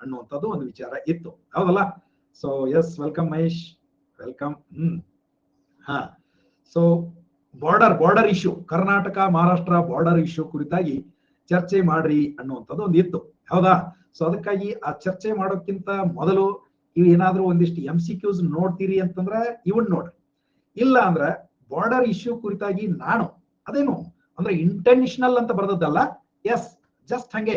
ಅನ್ನುವಂಥದ್ದು ಒಂದು ವಿಚಾರ ಇತ್ತು, ಹೌದಲ್ಲ? So yes, welcome Mahesh, welcome. ಹಾ, so border issue, Karnataka Maharashtra border issue ಕುರಿತಾಗಿ ಚರ್ಚೆ ಮಾಡ್ರಿ ಅನ್ನುವಂಥದ್ದು ಒಂದು ಇತ್ತು, ಹೌದಾ? ಸೊ ಅದಕ್ಕಾಗಿ ಆ ಚರ್ಚೆ ಮಾಡೋಕ್ಕಿಂತ ಮೊದಲು ಇವು ಏನಾದ್ರೂ ಒಂದಿಷ್ಟು MCQs ನೋಡ್ತೀರಿ ಅಂತಂದ್ರೆ ಇವನ್ ನೋಡ್ರಿ. ಇಲ್ಲ ಅಂದ್ರೆ ಬಾರ್ಡರ್ ಇಶ್ಯೂ ಕುರಿತಾಗಿ ನಾನು ಅದೇನು ಅಂದ್ರೆ ಇಂಟೆನ್ಷನಲ್ ಅಂತ ಬರೆದದ್ದಲ್ಲ, ಎಸ್ ಜಸ್ಟ್ ಹಂಗೆ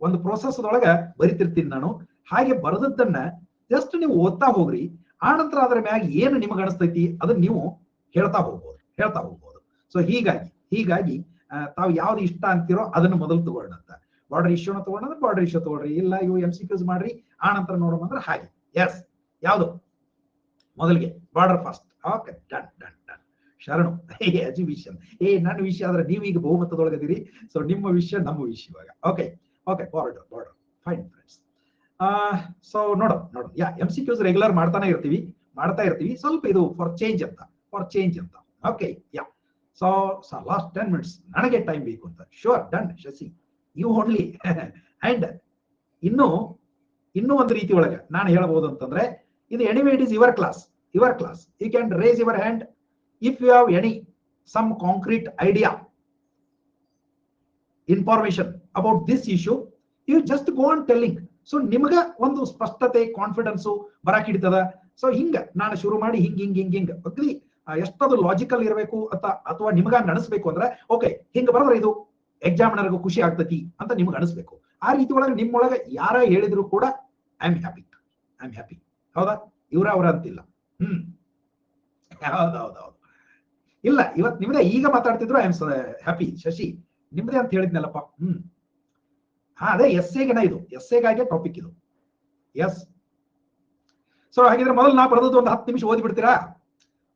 ಒಂದು ಪ್ರೋಸೆಸ್ ಒಳಗ ಬರಿತಿರ್ತೀನಿ ನಾನು. ಹಾಗೆ ಬರೆದದ್ದನ್ನ ಜಸ್ಟ್ ನೀವು ಓದ್ತಾ ಹೋಗ್ರಿ. ಆನಂತರ ಅದರ ಮ್ಯಾಗ ಏನು ನಿಮಗೆ ಅನಿಸ್ತೈತಿ ಅದನ್ನ ನೀವು ಹೇಳ್ತಾ ಹೋಗ್ಬೋದು. ಸೊ ಹೀಗಾಗಿ ತಾವು ಯಾವ್ದು ಇಷ್ಟ ಅಂತೀರೋ ಅದನ್ನು ಮೊದಲು ತಗೊಳ್ಳೋಣ ಅಂತ. ಬಾರ್ಡರ್ ಇಶ್ಯೂನ ತಗೊಂಡ್ರೆ ಬಾರ್ಡರ್ ಇಶ್ಯೂ ತಗೊಳ್ರಿ, ಇಲ್ಲ ಇವು MCQs ಮಾಡ್ರಿ ಆನಂತರ ನೋಡೋಣ ಅಂದ್ರೆ ಹಾಗೆ. ಎಸ್, ಯಾವುದು ಮೊದಲಿಗೆ border fast. Okay, done done done. ಶರಣು ಎಜುಬಿಷನ್, ನನ್ನ ವಿಷಯ ಆದ್ರೆ ನೀವು ಈಗ ಬಹುಮತದೊಳಗದಿರಿ. ಸೊ ನಿಮ್ಮ ವಿಷಯ ನಮ್ಮ ವಿಷಯ ಇವಾಗ. Okay okay, border fine friends. So ನೋಡೋಣ ಯಾ MCQs ರೆಗ್ಯುಲರ್ ಮಾಡ್ತಾ ಇರ್ತೀವಿ. ಸ್ವಲ್ಪ ಇದು ಫಾರ್ ಚೇಂಜ್ ಅಂತ. Okay yeah, so last 10 minutes ನನಗೆ ಟೈಮ್ ಬೇಕು ಅಂತ. Sure, done Shashi, you only. And ಇನ್ನೂ ಒಂದು ರೀತಿ ಒಳಗೆ ನಾನು ಹೇಳ್ಬೋದು ಅಂತಂದ್ರೆ, ಇದು anyway it is your class. You can raise your hand if you have any some concrete idea, information about this issue, you just go on telling. So ನಿಮಗ ಒಂದು ಸ್ಪಷ್ಟತೆ, ಕಾನ್ಫಿಡೆನ್ಸು ಬರಾಕ್ ಹಿಡಿತದ. ಸೊ ಹಿಂಗ ನಾನು ಶುರು ಮಾಡಿ ಹಿಂಗ್ ಅಗ್ರಿ ಎಷ್ಟದು ಲಾಜಿಕಲ್ ಇರಬೇಕು ಅಥವಾ ನಿಮಗ ಅನಿಸ್ಬೇಕು ಅಂದ್ರೆ, ಓಕೆ ಹಿಂಗ ಬರೋದ್ರೆ ಇದು ಎಕ್ಸಾಮಿನರ್ಗೂ ಖುಷಿ ಆಗ್ತತಿ ಅಂತ ನಿಮ್ಗೆ ಅನಿಸ್ಬೇಕು. ಆ ರೀತಿ ಒಳಗೆ ನಿಮ್ಮೊಳಗೆ ಯಾರ ಹೇಳಿದ್ರು ಕೂಡ ಐ ಆಮ್ ಹ್ಯಾಪಿ. ಹೌದಾ? ಅವರ ಅಂತಿಲ್ಲ. ಹೌದೌದು. ಇಲ್ಲ, ಇವತ್ತು ನಿಮ್ದೇ ಈಗ ಮಾತಾಡ್ತಿದ್ರು ಐ ಆಮ್ ಹ್ಯಾಪಿ. ಶಶಿ ನಿಮ್ದೇ ಅಂತ ಹೇಳಿದ್ನಲ್ಲಪ್ಪ. ಅದೇ ಎಸ್ಸೆಗಾಗೆ ಟಾಪಿಕ್ ಇದು. ಎಸ್. ಸೊ ಹಾಗಿದ್ರೆ ಮೊದಲು ನಾ ಬರೆದದ್ದು ಒಂದು 10 ನಿಮಿಷ ಓದಿಬಿಡ್ತೀರಾ?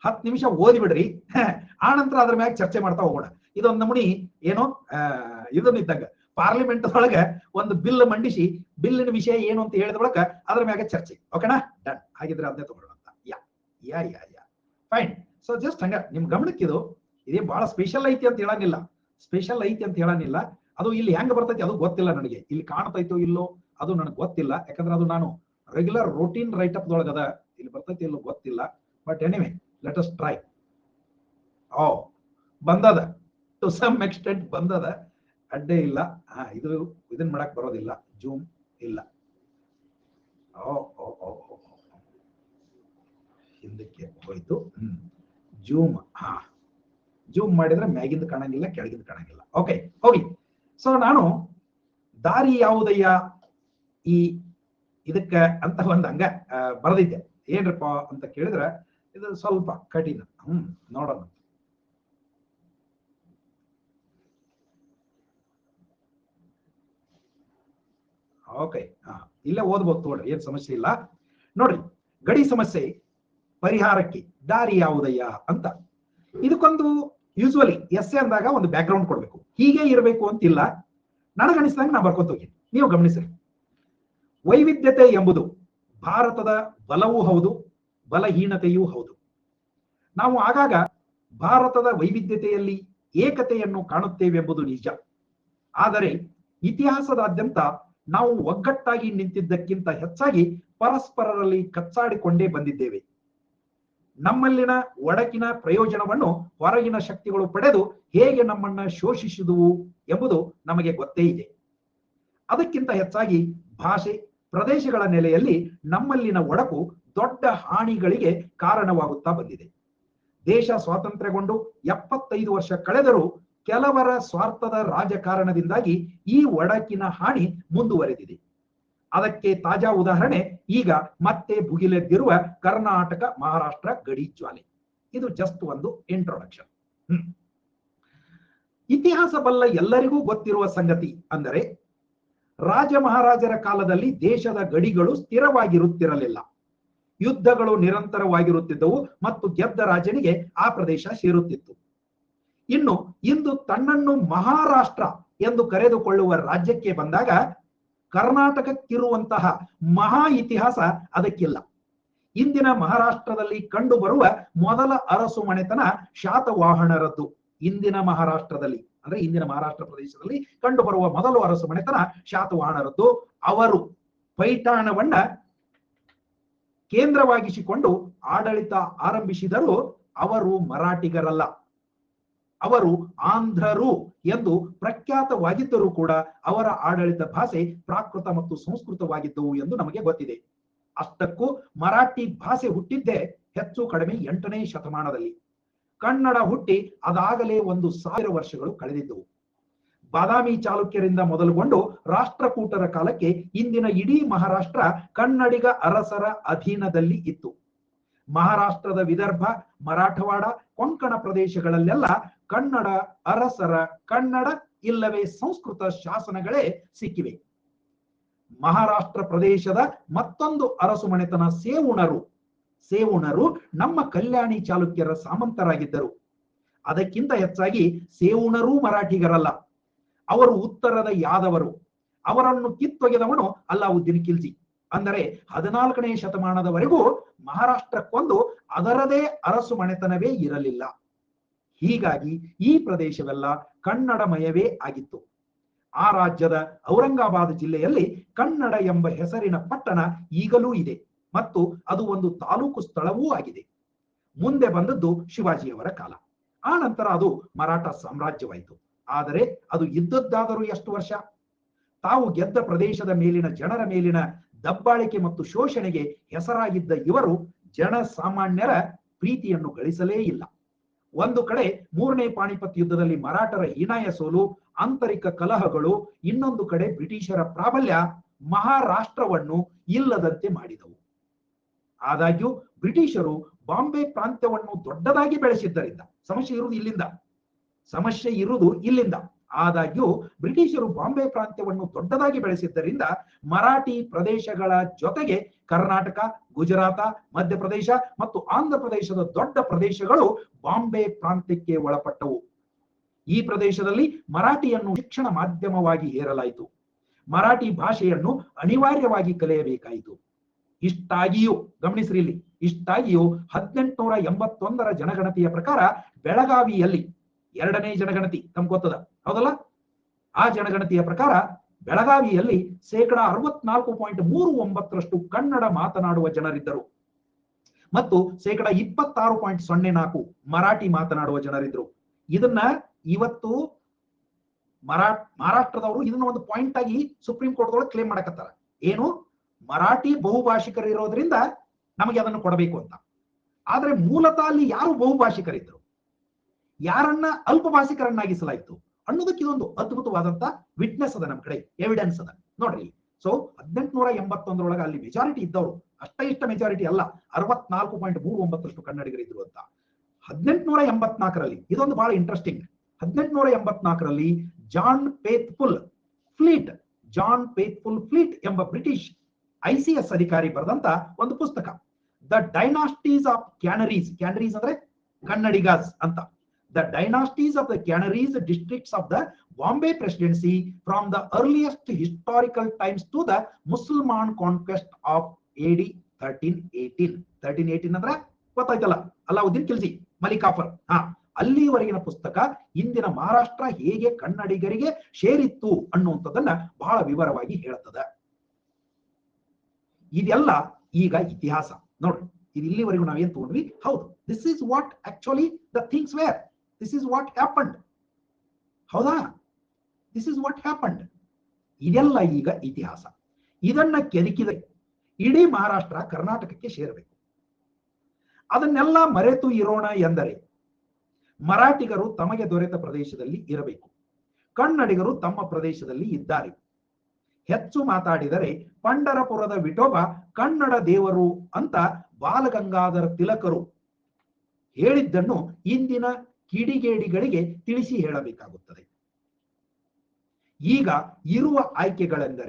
10 ನಿಮಿಷ ಓದಿಬಿಡ್ರಿ. ಆನಂತರ ಅದ್ರ ಮ್ಯಾಗ ಚರ್ಚೆ ಮಾಡ್ತಾ ಹೋಗೋಣ. ಇದೊಂದು ನಮೂನಿ ಏನೋ ಇದನ್ನಿದ್ದಾಗ ಪಾರ್ಲಿಮೆಂಟ್ ಒಳಗೆ ಒಂದು ಬಿಲ್ ಮಂಡಿಸಿ ಬಿಲ್ಲಿನ ವಿಷಯ ಏನು ಅಂತ ಹೇಳಿದ ಬಳಿಕ ಅದ್ರ ಮ್ಯಾಗ ಚರ್ಚೆ. ಓಕೆನಾ? ಡನ್. ಹಾಗಿದ್ರೆ ಅದನ್ನೇ ತಗೊಳ್ಳೋಣ ಅಂತ. ಯಾ ಫೈನ್. ಸೊ ಜಸ್ಟ್ ಹಂಗ ನಿಮ್ ಗಮನಕ್ಕಿದು ಇದೇ ಬಹಳ ಸ್ಪೆಷಲ್ ಐತಿ ಅಂತ ಹೇಳಂಗಿಲ್ಲ. ಅದು ಇಲ್ಲಿ ಹೆಂಗ್ ಬರ್ತೈತಿ ಅದು ಗೊತ್ತಿಲ್ಲ ನನಗೆ. ಇಲ್ಲಿ ಕಾಣ್ತೈತೋ ಇಲ್ಲೋ ಅದು ನನಗೆ ಗೊತ್ತಿಲ್ಲ. ಯಾಕಂದ್ರೆ ಅದು ನಾನು ರೆಗ್ಯುಲರ್ ರೂಟೀನ್ ರೈಟಪ್ ದೊಳಗದ. ಇಲ್ಲಿ ಬರ್ತೈತಿ ಇಲ್ಲೋ ಗೊತ್ತಿಲ್ಲ. But anyway let us try. ಬಂದದ, ಟು ಸಮ್ ಎಕ್ಸ್ಟೆಂಟ್ ಬಂದದ. ಅಡ್ಡೇ ಇಲ್ಲ. ಇದನ್ನ ಮಾಡಕ್ ಬರೋದಿಲ್ಲ. ಜೂಮ್ ಇಲ್ಲ. ಹಿಂದಕ್ಕೆ ಹೋಯ್ತು. ಜೂಮ್ ಮಾಡಿದ್ರೆ ಮ್ಯಾಗಿಂದ ಕಾಣಂಗಿಲ್ಲ, ಕೆಳಗಿಂದ ಕಾಣಂಗಿಲ್ಲ. ಓಕೆ, ಹೋಗಿ. ಸೊ ನಾನು ದಾರಿ ಯಾವುದಯ್ಯ ಇದಕ್ಕ ಅಂತ ಒಂದ್ ಹಂಗ ಬರೆದಿದ್ದೆ. ಏನ್ರಪ್ಪ ಅಂತ ಕೇಳಿದ್ರೆ ಇದು ಸ್ವಲ್ಪ ಕಠಿಣ. ನೋಡೋಣ. ಓಕೆ, ಇಲ್ಲೇ ಓದ್ಬೋದು ತೋಡ್ರಿ, ಏನ್ ಸಮಸ್ಯೆ ಇಲ್ಲ. ನೋಡ್ರಿ, ಗಡಿ ಸಮಸ್ಯೆ ಪರಿಹಾರಕ್ಕೆ ದಾರಿ ಯಾವುದಯ್ಯ ಅಂತ. ಇದಕ್ಕೊಂದು ಯೂಸ್ವಲಿ ಎಸ್ಸೆ ಅಂದಾಗ ಒಂದು ಬ್ಯಾಕ್ ಗ್ರೌಂಡ್ ಕೊಡ್ಬೇಕು. ಹೀಗೆ ಇರಬೇಕು ಅಂತಿಲ್ಲ. ನನಗನಿಸಿದಂಗೆ ನಾ ಬರ್ಕೊಂತ ಹೋಗಿ, ನೀವು ಗಮನಿಸ್ರಿ. ವೈವಿಧ್ಯತೆ ಎಂಬುದು ಭಾರತದ ಬಲವೂ ಹೌದು, ಬಲಹೀನತೆಯೂ ಹೌದು. ನಾವು ಆಗಾಗ ಭಾರತದ ವೈವಿಧ್ಯತೆಯಲ್ಲಿ ಏಕತೆಯನ್ನು ಕಾಣುತ್ತೇವೆಂಬುದು ನಿಜ. ಆದರೆ ಇತಿಹಾಸದಾದ್ಯಂತ ನಾವು ಒಗ್ಗಟ್ಟಾಗಿ ನಿಂತಿದ್ದಕ್ಕಿಂತ ಹೆಚ್ಚಾಗಿ ಪರಸ್ಪರರಲ್ಲಿ ಕಚ್ಚಾಡಿಕೊಂಡೇ ಬಂದಿದ್ದೇವೆ. ನಮ್ಮಲ್ಲಿನ ಒಡಕಿನ ಪ್ರಯೋಜನವನ್ನು ಹೊರಗಿನ ಶಕ್ತಿಗಳು ಪಡೆದು ಹೇಗೆ ನಮ್ಮನ್ನ ಶೋಷಿಸಿದುವು ಎಂಬುದು ನಮಗೆ ಗೊತ್ತೇ ಇದೆ. ಅದಕ್ಕಿಂತ ಹೆಚ್ಚಾಗಿ ಭಾಷೆ, ಪ್ರದೇಶಗಳ ನೆಲೆಯಲ್ಲಿ ನಮ್ಮಲ್ಲಿನ ಒಡಕು ದೊಡ್ಡ ಹಾನಿಗಳಿಗೆ ಕಾರಣವಾಗುತ್ತಾ ಬಂದಿದೆ. ದೇಶ ಸ್ವಾತಂತ್ರ್ಯಗೊಂಡು 75 ವರ್ಷ ಕಳೆದರೂ ಕೆಲವರ ಸ್ವಾರ್ಥದ ರಾಜಕಾರಣದಿಂದಾಗಿ ಈ ಒಡಕಿನ ಹಾನಿ ಮುಂದುವರೆದಿದೆ. ಅದಕ್ಕೆ ತಾಜಾ ಉದಾಹರಣೆ ಈಗ ಮತ್ತೆ ಭುಗಿಲೆದ್ದಿರುವ ಕರ್ನಾಟಕ ಮಹಾರಾಷ್ಟ್ರ ಗಡಿ ಜ್ವಾಲೆ. ಇದು ಜಸ್ಟ್ ಒಂದು ಇಂಟ್ರೊಡಕ್ಷನ್. ಇತಿಹಾಸ ಬಲ್ಲ ಎಲ್ಲರಿಗೂ ಗೊತ್ತಿರುವ ಸಂಗತಿ ಅಂದರೆ, ರಾಜ ಮಹಾರಾಜರ ಕಾಲದಲ್ಲಿ ದೇಶದ ಗಡಿಗಳು ಸ್ಥಿರವಾಗಿರುತ್ತಿರಲಿಲ್ಲ. ಯುದ್ಧಗಳು ನಿರಂತರವಾಗಿರುತ್ತಿದ್ದವು ಮತ್ತು ಗೆದ್ದ ರಾಜನಿಗೆ ಆ ಪ್ರದೇಶ ಸೇರುತ್ತಿತ್ತು. ಇಂದು ತನ್ನನ್ನು ಮಹಾರಾಷ್ಟ್ರ ಎಂದು ಕರೆದುಕೊಳ್ಳುವ ರಾಜ್ಯಕ್ಕೆ ಬಂದಾಗ ಕರ್ನಾಟಕಕ್ಕಿರುವಂತಹ ಮಹಾ ಇತಿಹಾಸ ಅದಕ್ಕಿಲ್ಲ. ಇಂದಿನ ಮಹಾರಾಷ್ಟ್ರದಲ್ಲಿ ಕಂಡು ಬರುವ ಮೊದಲ ಅರಸು ಮನೆತನ ಶಾತವಾಹನರದ್ದು. ಇಂದಿನ ಮಹಾರಾಷ್ಟ್ರದಲ್ಲಿ ಇಂದಿನ ಮಹಾರಾಷ್ಟ್ರ ಪ್ರದೇಶದಲ್ಲಿ ಕಂಡು ಬರುವ ಮೊದಲು ಅರಸು ಮನೆತನ ಶಾತವಾಹನರದ್ದು. ಅವರು ಪೈಠಾಣವನ್ನ ಕೇಂದ್ರವಾಗಿಸಿಕೊಂಡು ಆಡಳಿತ ಆರಂಭಿಸಿದರೂ ಅವರು ಮರಾಠಿಗರಲ್ಲ, ಅವರು ಆಂಧ್ರರು ಎಂದು ಪ್ರಖ್ಯಾತವಾಗಿದ್ದರೂ ಕೂಡ ಅವರ ಆಡಳಿತ ಭಾಷೆ ಪ್ರಾಕೃತ ಮತ್ತು ಸಂಸ್ಕೃತವಾಗಿದ್ದವು ಎಂದು ನಮಗೆ ಗೊತ್ತಿದೆ. ಅಷ್ಟಕ್ಕೂ ಮರಾಠಿ ಭಾಷೆ ಹುಟ್ಟಿದ್ದೇ ಹೆಚ್ಚು ಕಡಿಮೆ 8ನೇ ಶತಮಾನದಲ್ಲಿ. ಕನ್ನಡ ಹುಟ್ಟಿ ಅದಾಗಲೇ 1000 ವರ್ಷಗಳು ಕಳೆದಿದ್ದವು. ಬಾದಾಮಿ ಚಾಲುಕ್ಯರಿಂದ ಮೊದಲುಗೊಂಡು ರಾಷ್ಟ್ರಕೂಟರ ಕಾಲಕ್ಕೆ ಇಂದಿನ ಇಡೀ ಮಹಾರಾಷ್ಟ್ರ ಕನ್ನಡಿಗ ಅರಸರ ಅಧೀನದಲ್ಲಿ ಇತ್ತು. ಮಹಾರಾಷ್ಟ್ರದ ವಿದರ್ಭ, ಮರಾಠವಾಡ, ಕೊಂಕಣ ಪ್ರದೇಶಗಳಲ್ಲೆಲ್ಲ ಕನ್ನಡ ಅರಸರ ಕನ್ನಡ ಇಲ್ಲವೇ ಸಂಸ್ಕೃತ ಶಾಸನಗಳೇ ಸಿಕ್ಕಿವೆ. ಮಹಾರಾಷ್ಟ್ರ ಪ್ರದೇಶದ ಮತ್ತೊಂದು ಅರಸು ಮನೆತನ ಸೇವುಣರು ನಮ್ಮ ಕಲ್ಯಾಣಿ ಚಾಲುಕ್ಯರ ಸಾಮಂತರಾಗಿದ್ದರು. ಅದಕ್ಕಿಂತ ಹೆಚ್ಚಾಗಿ ಸೇವುಣರೂ ಮರಾಠಿಗರಲ್ಲ, ಅವರು ಉತ್ತರದ ಯಾದವರು. ಅವರನ್ನು ಕಿತ್ತೊಗೆದವನು ಅಲ್ಲಾವುದ್ದೀನ್ ಖಿಲ್ಜಿ. ಅಂದರೆ 14ನೇ ಶತಮಾನದವರೆಗೂ ಮಹಾರಾಷ್ಟ್ರಕ್ಕೊಂದು ಅದರದೇ ಅರಸು ಮನೆತನವೇ ಇರಲಿಲ್ಲ. ಹೀಗಾಗಿ ಈ ಪ್ರದೇಶವೆಲ್ಲ ಕನ್ನಡಮಯವೇ ಆಗಿತ್ತು. ಆ ರಾಜ್ಯದ ಔರಂಗಾಬಾದ್ ಜಿಲ್ಲೆಯಲ್ಲಿ ಕನ್ನಡ ಎಂಬ ಹೆಸರಿನ ಪಟ್ಟಣ ಈಗಲೂ ಇದೆ ಮತ್ತು ಅದು ಒಂದು ತಾಲೂಕು ಸ್ಥಳವೂ ಆಗಿದೆ. ಮುಂದೆ ಬಂದದ್ದು ಶಿವಾಜಿಯವರ ಕಾಲ. ಆ ನಂತರ ಅದು ಮರಾಠ ಸಾಮ್ರಾಜ್ಯವಾಯಿತು. ಆದರೆ ಅದು ಇದ್ದದ್ದಾದರೂ ಎಷ್ಟು ವರ್ಷ? ತಾವು ಗೆದ್ದ ಪ್ರದೇಶದ ಮೇಲಿನ ಜನರ ಮೇಲಿನ ದಬ್ಬಾಳಿಕೆ ಮತ್ತು ಶೋಷಣೆಗೆ ಹೆಸರಾಗಿದ್ದ ಇವರು ಜನಸಾಮಾನ್ಯರ ಪ್ರೀತಿಯನ್ನು ಗಳಿಸಲೇ ಇಲ್ಲ. ಒಂದು ಕಡೆ 3ನೇ ಪಾಣಿಪತ್ ಯುದ್ಧದಲ್ಲಿ ಮರಾಠರ ಹೀನಾಯ ಸೋಲು, ಆಂತರಿಕ ಕಲಹಗಳು, ಇನ್ನೊಂದು ಕಡೆ ಬ್ರಿಟಿಷರ ಪ್ರಾಬಲ್ಯ ಮಹಾರಾಷ್ಟ್ರವನ್ನು ಇಲ್ಲದಂತೆ ಮಾಡಿದವು. ಆದಾಗ್ಯೂ ಬ್ರಿಟಿಷರು ಬಾಂಬೆ ಪ್ರಾಂತ್ಯವನ್ನು ದೊಡ್ಡದಾಗಿ ಬೆಳೆಸಿದ್ದರಿಂದ ಸಮಸ್ಯೆ ಇರುವುದು ಇಲ್ಲಿಂದ. ಆದಾಗ್ಯೂ ಬ್ರಿಟಿಷರು ಬಾಂಬೆ ಪ್ರಾಂತ್ಯವನ್ನು ದೊಡ್ಡದಾಗಿ ಬೆಳೆಸಿದ್ದರಿಂದ ಮರಾಠಿ ಪ್ರದೇಶಗಳ ಜೊತೆಗೆ ಕರ್ನಾಟಕ, ಗುಜರಾತ, ಮಧ್ಯಪ್ರದೇಶ ಮತ್ತು ಆಂಧ್ರ ಪ್ರದೇಶದ ದೊಡ್ಡ ಪ್ರದೇಶಗಳು ಬಾಂಬೆ ಪ್ರಾಂತ್ಯಕ್ಕೆ ಒಳಪಟ್ಟವು. ಈ ಪ್ರದೇಶದಲ್ಲಿ ಮರಾಠಿಯನ್ನು ಶಿಕ್ಷಣ ಮಾಧ್ಯಮವಾಗಿ ಹೇರಲಾಯಿತು. ಮರಾಠಿ ಭಾಷೆಯನ್ನು ಅನಿವಾರ್ಯವಾಗಿ ಕಲಿಯಬೇಕಾಯಿತು. ಇಷ್ಟಾಗಿಯೂ ಗಮನಿಸ್ರಿ, ಇಲ್ಲಿ ಇಷ್ಟಾಗಿಯೂ 1881ರ ಜನಗಣತಿಯ ಪ್ರಕಾರ ಬೆಳಗಾವಿಯಲ್ಲಿ 2ನೇ ಜನಗಣತಿ ತಮ್ಗೆ ಗೊತ್ತದ ಹೌದಲ್ಲ, ಆ ಜನಗಣತಿಯ ಪ್ರಕಾರ ಬೆಳಗಾವಿಯಲ್ಲಿ 64.39% ಕನ್ನಡ ಮಾತನಾಡುವ ಜನರಿದ್ದರು ಮತ್ತು 26.04% ಮರಾಠಿ ಮಾತನಾಡುವ ಜನರಿದ್ರು. ಇದನ್ನ ಇವತ್ತು ಮಹಾರಾಷ್ಟ್ರದವರು ಇದನ್ನ ಒಂದು ಪಾಯಿಂಟ್ ಆಗಿ ಸುಪ್ರೀಂ ಕೋರ್ಟ್ ಒಳಗೆ ಕ್ಲೇಮ್ ಮಾಡಕತ್ತಾರ. ಏನು, ಮರಾಠಿ ಬಹುಭಾಷಿಕರು ಇರೋದ್ರಿಂದ ನಮಗೆ ಅದನ್ನು ಕೊಡಬೇಕು ಅಂತ. ಆದ್ರೆ ಮೂಲತಃ ಅಲ್ಲಿ ಯಾರು ಬಹುಭಾಷಿಕರಿದ್ರು, ಯಾರನ್ನ ಅಲ್ಪಭಾಷಿಕರನ್ನಾಗಿಸಲಾಯಿತು ಅನ್ನೋದಕ್ಕೆ ಇದೊಂದು ಅದ್ಭುತವಾದಂತ ವಿಟ್ನೆಸ್ ಅದ, ನಮ್ಮ ಕಡೆ ಎವಿಡೆನ್ಸ್ ಅದ ನೋಡ್ರಿ. ಸೊ 1881ರೊಳಗೆ ಅಲ್ಲಿ ಮೆಜಾರಿಟಿ ಇದ್ದವರು ಇಷ್ಟ ಮೆಜಾರಿಟಿ ಅಲ್ಲ, 64.39% ಕನ್ನಡಿಗರಿದ್ರು ಅಂತ. 1884ರಲ್ಲಿ ಇದೊಂದು ಬಹಳ ಇಂಟ್ರೆಸ್ಟಿಂಗ್. 1884ರಲ್ಲಿ ಜಾನ್ ಫೇತ್ಫುಲ್ ಫ್ಲೀಟ್ ಎಂಬ ಬ್ರಿಟಿಷ್ ICS ಅಧಿಕಾರಿ ಬರೆದಂತ ಒಂದು ಪುಸ್ತಕ, ದ ಡೈನಾಸ್ಟೀಸ್ ಆಫ್ ಕ್ಯಾನರೀಸ್ ಅಂದ್ರೆ ಕನ್ನಡಿಗಾಸ್ ಅಂತ. The dynasties of the Canarese districts of the Bombay Presidency from the earliest historical times to the Musalman conquest of AD 1318. 1318 ಅಂದ್ರೆ ಗೊತ್ತಾಯ್ತಲ್ಲ, Alauddin Khilji, Malik copper. ಅಲ್ಲಿವರೆಗಿನ ಪುಸ್ತಕ ಇಂದಿನ ಮಹಾರಾಷ್ಟ್ರ ಹೇಗೆ ಕನ್ನಡಿಗರಿಗೆ ಸೇರಿತ್ತು ಅನ್ನುವಂಥದ್ದನ್ನ ಬಹಳ ವಿವರವಾಗಿ ಹೇಳುತ್ತದೆ. ಇದೆಲ್ಲ ಈಗ ಇತಿಹಾಸ ನೋಡ್ರಿ. ಇದು ಇಲ್ಲಿವರೆಗೂ ನಾವೇನ್ ತಗೊಂಡ್ವಿ, ಹೌದು, this is what actually the things were, this is what happened. ಹೌದಾ, ದಿಸ್ ಇಸ್ ವಾಟ್ ಹ್ಯಾಪಂಡ್. ಇದೆಲ್ಲ ಈಗ ಇತಿಹಾಸ. ಇದನ್ನ ಕೆದಕಿದ ಇಡೀ ಮಹಾರಾಷ್ಟ್ರ ಕರ್ನಾಟಕಕ್ಕೆ ಸೇರಬೇಕು. ಅದನ್ನೆಲ್ಲ ಮರೆತು ಇರೋಣ ಎಂದರೆ ಮರಾಠಿಗರು ತಮಗೆ ದೊರೆತ ಪ್ರದೇಶದಲ್ಲಿ ಇರಬೇಕು, ಕನ್ನಡಿಗರು ತಮ್ಮ ಪ್ರದೇಶದಲ್ಲಿ ಇದ್ದಾರೆ. ಹೆಚ್ಚು ಮಾತಾಡಿದರೆ ಪಂಡರಪುರದ ವಿಠೋಬ ಕನ್ನಡ ದೇವರು ಅಂತ ಬಾಲಗಂಗಾಧರ ತಿಲಕರು ಹೇಳಿದ್ದನ್ನು ಇಂದಿನ ಕಿಡಿಗೇಡಿಗಳಿಗೆ ತಿಳಿಸಿ ಹೇಳಬೇಕಾಗುತ್ತದೆ. ಈಗ ಇರುವ ಆಯ್ಕೆಗಳೆಂದರೆ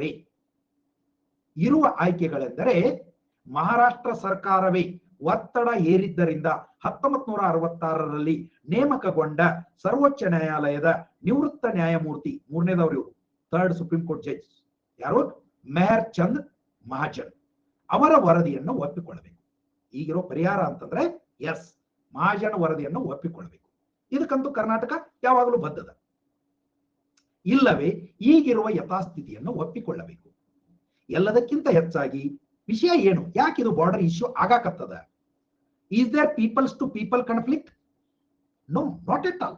ಮಹಾರಾಷ್ಟ್ರ ಸರ್ಕಾರವೇ ಒತ್ತಡ ಹೇರಿದ್ದರಿಂದ 1966ರಲ್ಲಿ ನೇಮಕಗೊಂಡ ಸರ್ವೋಚ್ಚ ನ್ಯಾಯಾಲಯದ ನಿವೃತ್ತ ನ್ಯಾಯಮೂರ್ತಿ, ಮೂರನೇದವರು ಇವರು, ಥರ್ಡ್ ಸುಪ್ರೀಂ ಕೋರ್ಟ್ ಜಡ್ಜ್, ಯಾರು, ಮೆಹರ್ ಚಂದ್ ಮಹಾಜನ್ ಅವರ ವರದಿಯನ್ನು ಒಪ್ಪಿಕೊಳ್ಳಬೇಕು. ಈಗಿರೋ ಪರಿಹಾರ ಅಂತಂದ್ರೆ ಎಸ್, ಮಹಾಜನ್ ವರದಿಯನ್ನು ಒಪ್ಪಿಕೊಳ್ಳಬೇಕು. ಇದಕ್ಕಂತೂ ಕರ್ನಾಟಕ ಯಾವಾಗಲೂ ಬದ್ಧದ. ಇಲ್ಲವೇ ಈಗಿರುವ ಯಥಾಸ್ಥಿತಿಯನ್ನು ಒಪ್ಪಿಕೊಳ್ಳಬೇಕು. ಎಲ್ಲದಕ್ಕಿಂತ ಹೆಚ್ಚಾಗಿ ವಿಷಯ ಏನು, ಯಾಕೆ ಇದು ಬಾರ್ಡರ್ ಇಶ್ಯೂ ಆಗಾಕತ್ತದ? Is there peoples to people conflict? No, not at all.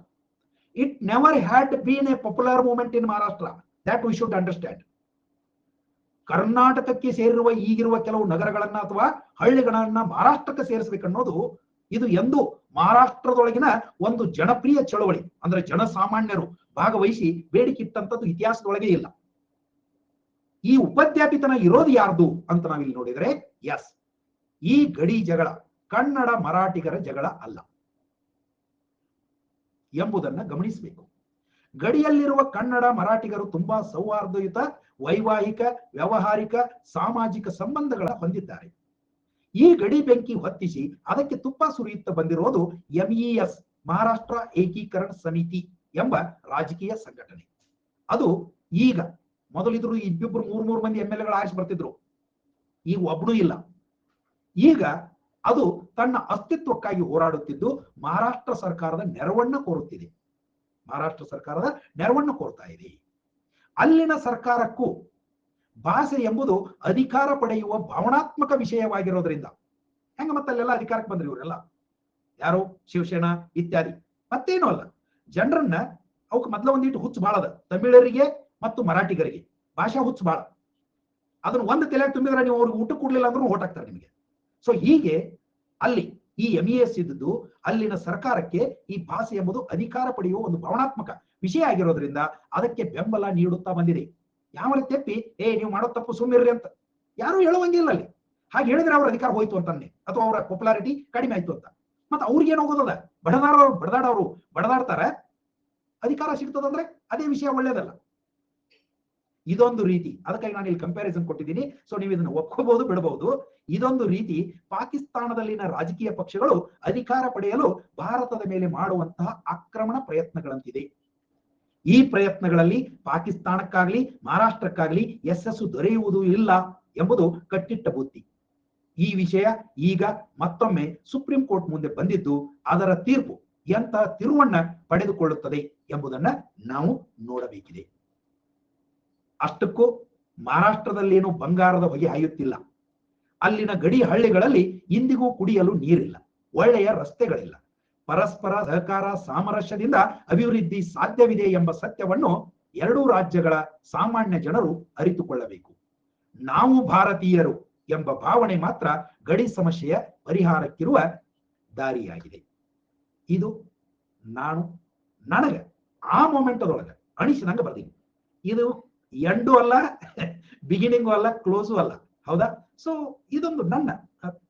It never had been a popular movement in Maharashtra. That we should understand. ಕರ್ನಾಟಕಕ್ಕೆ ಸೇರಿರುವ ಈಗಿರುವ ಕೆಲವು ನಗರಗಳನ್ನ ಅಥವಾ ಹಳ್ಳಿಗಳನ್ನ ಮಹಾರಾಷ್ಟ್ರಕ್ಕೆ ಸೇರಿಸಬೇಕನ್ನೋದು ಇದು ಎಂದು ಮಹಾರಾಷ್ಟ್ರದೊಳಗಿನ ಒಂದು ಜನಪ್ರಿಯ ಚಳವಳಿ, ಅಂದ್ರೆ ಜನಸಾಮಾನ್ಯರು ಭಾಗವಹಿಸಿ ಬೇಡಿಕಿಟ್ಟಂತದ್ದು ಇತಿಹಾಸದೊಳಗೆ ಇಲ್ಲ. ಈ ಉಪದ್ಯಾಪಿತನ ಇರೋದು ಯಾರ್ದು ಅಂತ ನಾವಿಲ್ಲಿ ನೋಡಿದ್ರೆ, ಎಸ್, ಈ ಗಡಿ ಜಗಳ ಕನ್ನಡ ಮರಾಠಿಗರ ಜಗಳ ಅಲ್ಲ ಎಂಬುದನ್ನ ಗಮನಿಸಬೇಕು. ಗಡಿಯಲ್ಲಿರುವ ಕನ್ನಡ ಮರಾಠಿಗರು ತುಂಬಾ ಸೌಹಾರ್ದಯುತ ವೈವಾಹಿಕ, ವ್ಯಾವಹಾರಿಕ, ಸಾಮಾಜಿಕ ಸಂಬಂಧಗಳ ಹೊಂದಿದ್ದಾರೆ. ಈ ಗಡಿ ಬೆಂಕಿ ಹೊತ್ತಿಸಿ ಅದಕ್ಕೆ ತುಪ್ಪ ಸುರಿಯುತ್ತಾ ಬಂದಿರೋದು MES, ಮಹಾರಾಷ್ಟ್ರ ಏಕೀಕರಣ ಸಮಿತಿ ಎಂಬ ರಾಜಕೀಯ ಸಂಘಟನೆ. ಅದು ಈಗ, ಮೊದಲಿದ್ರು ಇಬ್ಬಿಬ್ರು ಮೂರ್ ಮಂದಿ MLA ಆರಿಸಿ ಬರ್ತಿದ್ರು, ಈಗ ಒಬ್ಬನೂ ಇಲ್ಲ. ಈಗ ಅದು ತನ್ನ ಅಸ್ತಿತ್ವಕ್ಕಾಗಿ ಹೋರಾಡುತ್ತಿದ್ದು ಮಹಾರಾಷ್ಟ್ರ ಸರ್ಕಾರದ ನೆರವನ್ನ ಕೋರುತ್ತಿದೆ, ಮಹಾರಾಷ್ಟ್ರ ಸರ್ಕಾರದ ನೆರವನ್ನ ಕೋರ್ತಾ ಇದೆ. ಅಲ್ಲಿನ ಸರ್ಕಾರಕ್ಕೂ ಭಾಷೆ ಎಂಬುದು ಅಧಿಕಾರ ಪಡೆಯುವ ಭಾವನಾತ್ಮಕ ವಿಷಯವಾಗಿರೋದ್ರಿಂದ, ಹೆಂಗ ಮತ್ತಲ್ಲೆಲ್ಲ ಅಧಿಕಾರಕ್ಕೆ ಬಂದ್ರಿ ಇವರೆಲ್ಲ, ಯಾರು ಶಿವಸೇನಾ ಇತ್ಯಾದಿ, ಮತ್ತೇನು ಅಲ್ಲ, ಜನರನ್ನ ಅವಕ್ಕೆ ಮೊದಲ ಒಂದಿಟ್ಟು ಹುಚ್ಚು ಬಾಳದ, ತಮಿಳರಿಗೆ ಮತ್ತು ಮರಾಠಿಗರಿಗೆ ಭಾಷಾ ಹುಚ್ಚು ಬಾಳ. ಅದನ್ನ ಒಂದು ತಲೆಯಾಗಿ ತುಂಬಿದ್ರೆ ನೀವು ಅವ್ರಿಗೆ ಊಟ ಕೊಡ್ಲಿಲ್ಲ ಅಂದ್ರೂ ಓಟ್ ಹಾಕ್ತಾರೆ ನಿಮಗೆ. ಸೊ ಹೀಗೆ ಅಲ್ಲಿ ಈ MES ಇದ್ದು ಅಲ್ಲಿನ ಸರ್ಕಾರಕ್ಕೆ ಈ ಭಾಷೆ ಎಂಬುದು ಅಧಿಕಾರ ಪಡೆಯುವ ಒಂದು ಭಾವನಾತ್ಮಕ ವಿಷಯ ಆಗಿರೋದ್ರಿಂದ ಅದಕ್ಕೆ ಬೆಂಬಲ ನೀಡುತ್ತಾ ಬಂದಿದೆ. ಯಾವ ತೆಪ್ಪಿ ನೀವು ಮಾಡೋ ತಪ್ಪು ಸುಮ್ಮಿರ್ರಿ ಅಂತ ಯಾರು ಹೇಳುವಂಗಿಲ್ಲ ಅಲ್ಲಿ. ಹಾಗೆ ಹೇಳಿದ್ರೆ ಅವ್ರ ಅಧಿಕಾರ ಹೋಯ್ತು ಅಂತಾನೆ, ಅಥವಾ ಅವರ ಪಾಪ್ಯುಲಾರಿಟಿ ಕಡಿಮೆ ಆಯ್ತು ಅಂತ. ಮತ್ತೆ ಅವ್ರಿಗೇನು ಹೋಗೋದದ, ಬಡದಾಡೋರು ಬಡದಾಡ್ತಾರೆ, ಅಧಿಕಾರ ಸಿಗ್ತದಂದ್ರೆ ಅದೇ ವಿಷಯ ಒಳ್ಳೇದಲ್ಲ. ಇದೊಂದು ರೀತಿ, ಅದಕ್ಕಾಗಿ ನಾನು ಇಲ್ಲಿ ಕಂಪ್ಯಾರಿಸನ್ ಕೊಟ್ಟಿದ್ದೀನಿ. ಸೊ ನೀವು ಇದನ್ನು ಒಪ್ಕೋಬಹುದು, ಬಿಡಬಹುದು. ಇದೊಂದು ರೀತಿ ಪಾಕಿಸ್ತಾನದಲ್ಲಿನ ರಾಜಕೀಯ ಪಕ್ಷಗಳು ಅಧಿಕಾರ ಪಡೆಯಲು ಭಾರತದ ಮೇಲೆ ಮಾಡುವಂತಹ ಆಕ್ರಮಣ ಪ್ರಯತ್ನಗಳಂತಿದೆ. ಈ ಪ್ರಯತ್ನಗಳಲ್ಲಿ ಪಾಕಿಸ್ತಾನಕ್ಕಾಗ್ಲಿ ಮಹಾರಾಷ್ಟ್ರಕ್ಕಾಗ್ಲಿ ಯಶಸ್ಸು ದೊರೆಯುವುದು ಇಲ್ಲ ಎಂಬುದು ಕಟ್ಟಿಟ್ಟ ಬುದ್ಧಿ. ಈ ವಿಷಯ ಈಗ ಮತ್ತೊಮ್ಮೆ ಸುಪ್ರೀಂ ಕೋರ್ಟ್ ಮುಂದೆ ಬಂದಿದ್ದು ಅದರ ತೀರ್ಪು ಎಂತಹ ತಿರುವನ್ನ ಪಡೆದುಕೊಳ್ಳುತ್ತದೆ ಎಂಬುದನ್ನ ನಾವು ನೋಡಬೇಕಿದೆ. ಅಷ್ಟಕ್ಕೂ ಮಹಾರಾಷ್ಟ್ರದಲ್ಲೇನು ಬಂಗಾರದ ಹೊಗೆ ಹಾಯುತ್ತಿಲ್ಲ. ಅಲ್ಲಿನ ಗಡಿ ಹಳ್ಳಿಗಳಲ್ಲಿ ಇಂದಿಗೂ ಕುಡಿಯಲು ನೀರಿಲ್ಲ, ಒಳ್ಳೆಯ ರಸ್ತೆಗಳಿಲ್ಲ. ಪರಸ್ಪರ ಸಹಕಾರ ಸಾಮರಸ್ಯದಿಂದ ಅಭಿವೃದ್ಧಿ ಸಾಧ್ಯವಿದೆ ಎಂಬ ಸತ್ಯವನ್ನು ಎರಡೂ ರಾಜ್ಯಗಳ ಸಾಮಾನ್ಯ ಜನರು ಅರಿತುಕೊಳ್ಳಬೇಕು. ನಾವು ಭಾರತೀಯರು ಎಂಬ ಭಾವನೆ ಮಾತ್ರ ಗಡಿ ಸಮಸ್ಯೆಯ ಪರಿಹಾರಕ್ಕಿರುವ ದಾರಿಯಾಗಿದೆ. ಇದು ನನಗೆ ಆ ಮೊಮೆಂಟ್ ಅದೊಳಗೆ ಅನಿಸಿದಂಗೆ ಬರ್ತೀನಿ. ಇದು ಎಂಡು ಅಲ್ಲ, ಬಿಗಿನಿಂಗು ಅಲ್ಲ, ಕ್ಲೋಸು ಅಲ್ಲ, ಹೌದಾ? ಸೊ ಇದೊಂದು ನನ್ನ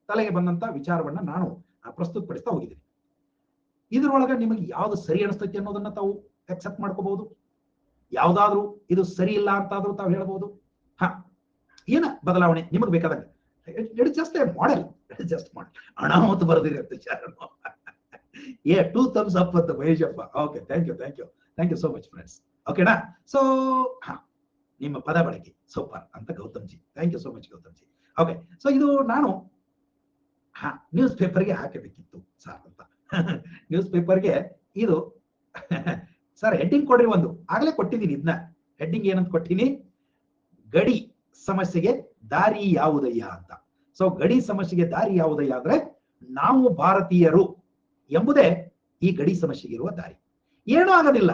ತಲೆಗೆ ಬಂದಂತ ವಿಚಾರವನ್ನ ನಾನು ಪ್ರಸ್ತುತಪಡಿಸ್ತಾ ಹೋಗಿದ್ದೀನಿ. ಇದರೊಳಗೆ ನಿಮಗೆ ಯಾವ್ದು ಸರಿ ಅನಿಸ್ತೈತಿ ಅನ್ನೋದನ್ನ ತಾವು ಅಕ್ಸೆಪ್ಟ್ ಮಾಡ್ಕೋಬಹುದು. ಯಾವ್ದಾದ್ರು ಇದು ಸರಿ ಇಲ್ಲ ಅಂತಾದ್ರೂ ತಾವು ಹೇಳ್ಬಹುದು. ಏನ ಬದಲಾವಣೆ ನಿಮಗೆ ಬೇಕಾದಂಗೆ, it just a model, just model. ಅನಾಹುತ ಬರೆದಿರಿ ಅಂತ ಟೂ ಥಮ್ಸ್ ಅಪ್ ಅಂತ Maheshappa. Okay, thank you so much friends. ಓಕೆನಾ? ಸೊ ನಿಮ್ಮ ಪದ ಬಳಕೆ ಸೂಪರ್ ಅಂತ Gautamji, thank you so much Gautamji. Okay, so ಇದು ನಾನು ನ್ಯೂಸ್ ಪೇಪರ್ಗೆ ಹಾಕಬೇಕಿತ್ತು ಸರ್ ಅಂತ. ನ್ಯೂಸ್ ಪೇಪರ್ಗೆ ಇದು ಸರ್ ಹೆಡ್ಡಿಂಗ್ ಕೊಡ್ರಿ, ಒಂದು ಆಗ್ಲೇ ಕೊಟ್ಟಿದ್ದೀನಿ. ಇದನ್ನ ಹೆಡ್ಡಿಂಗ್ ಏನಂತ ಕೊಟ್ಟಿನಿ, ಗಡಿ ಸಮಸ್ಯೆಗೆ ದಾರಿ ಯಾವುದಯ್ಯ ಅಂತ. ಸೊ ಗಡಿ ಸಮಸ್ಯೆಗೆ ದಾರಿ ಯಾವುದಯ್ಯ ಅಂದ್ರೆ ನಾವು ಭಾರತೀಯರು ಎಂಬುದೇ ಈ ಗಡಿ ಸಮಸ್ಯೆಗೆ ಇರುವ ದಾರಿ. ಏನೂ ಆಗೋದಿಲ್ಲ.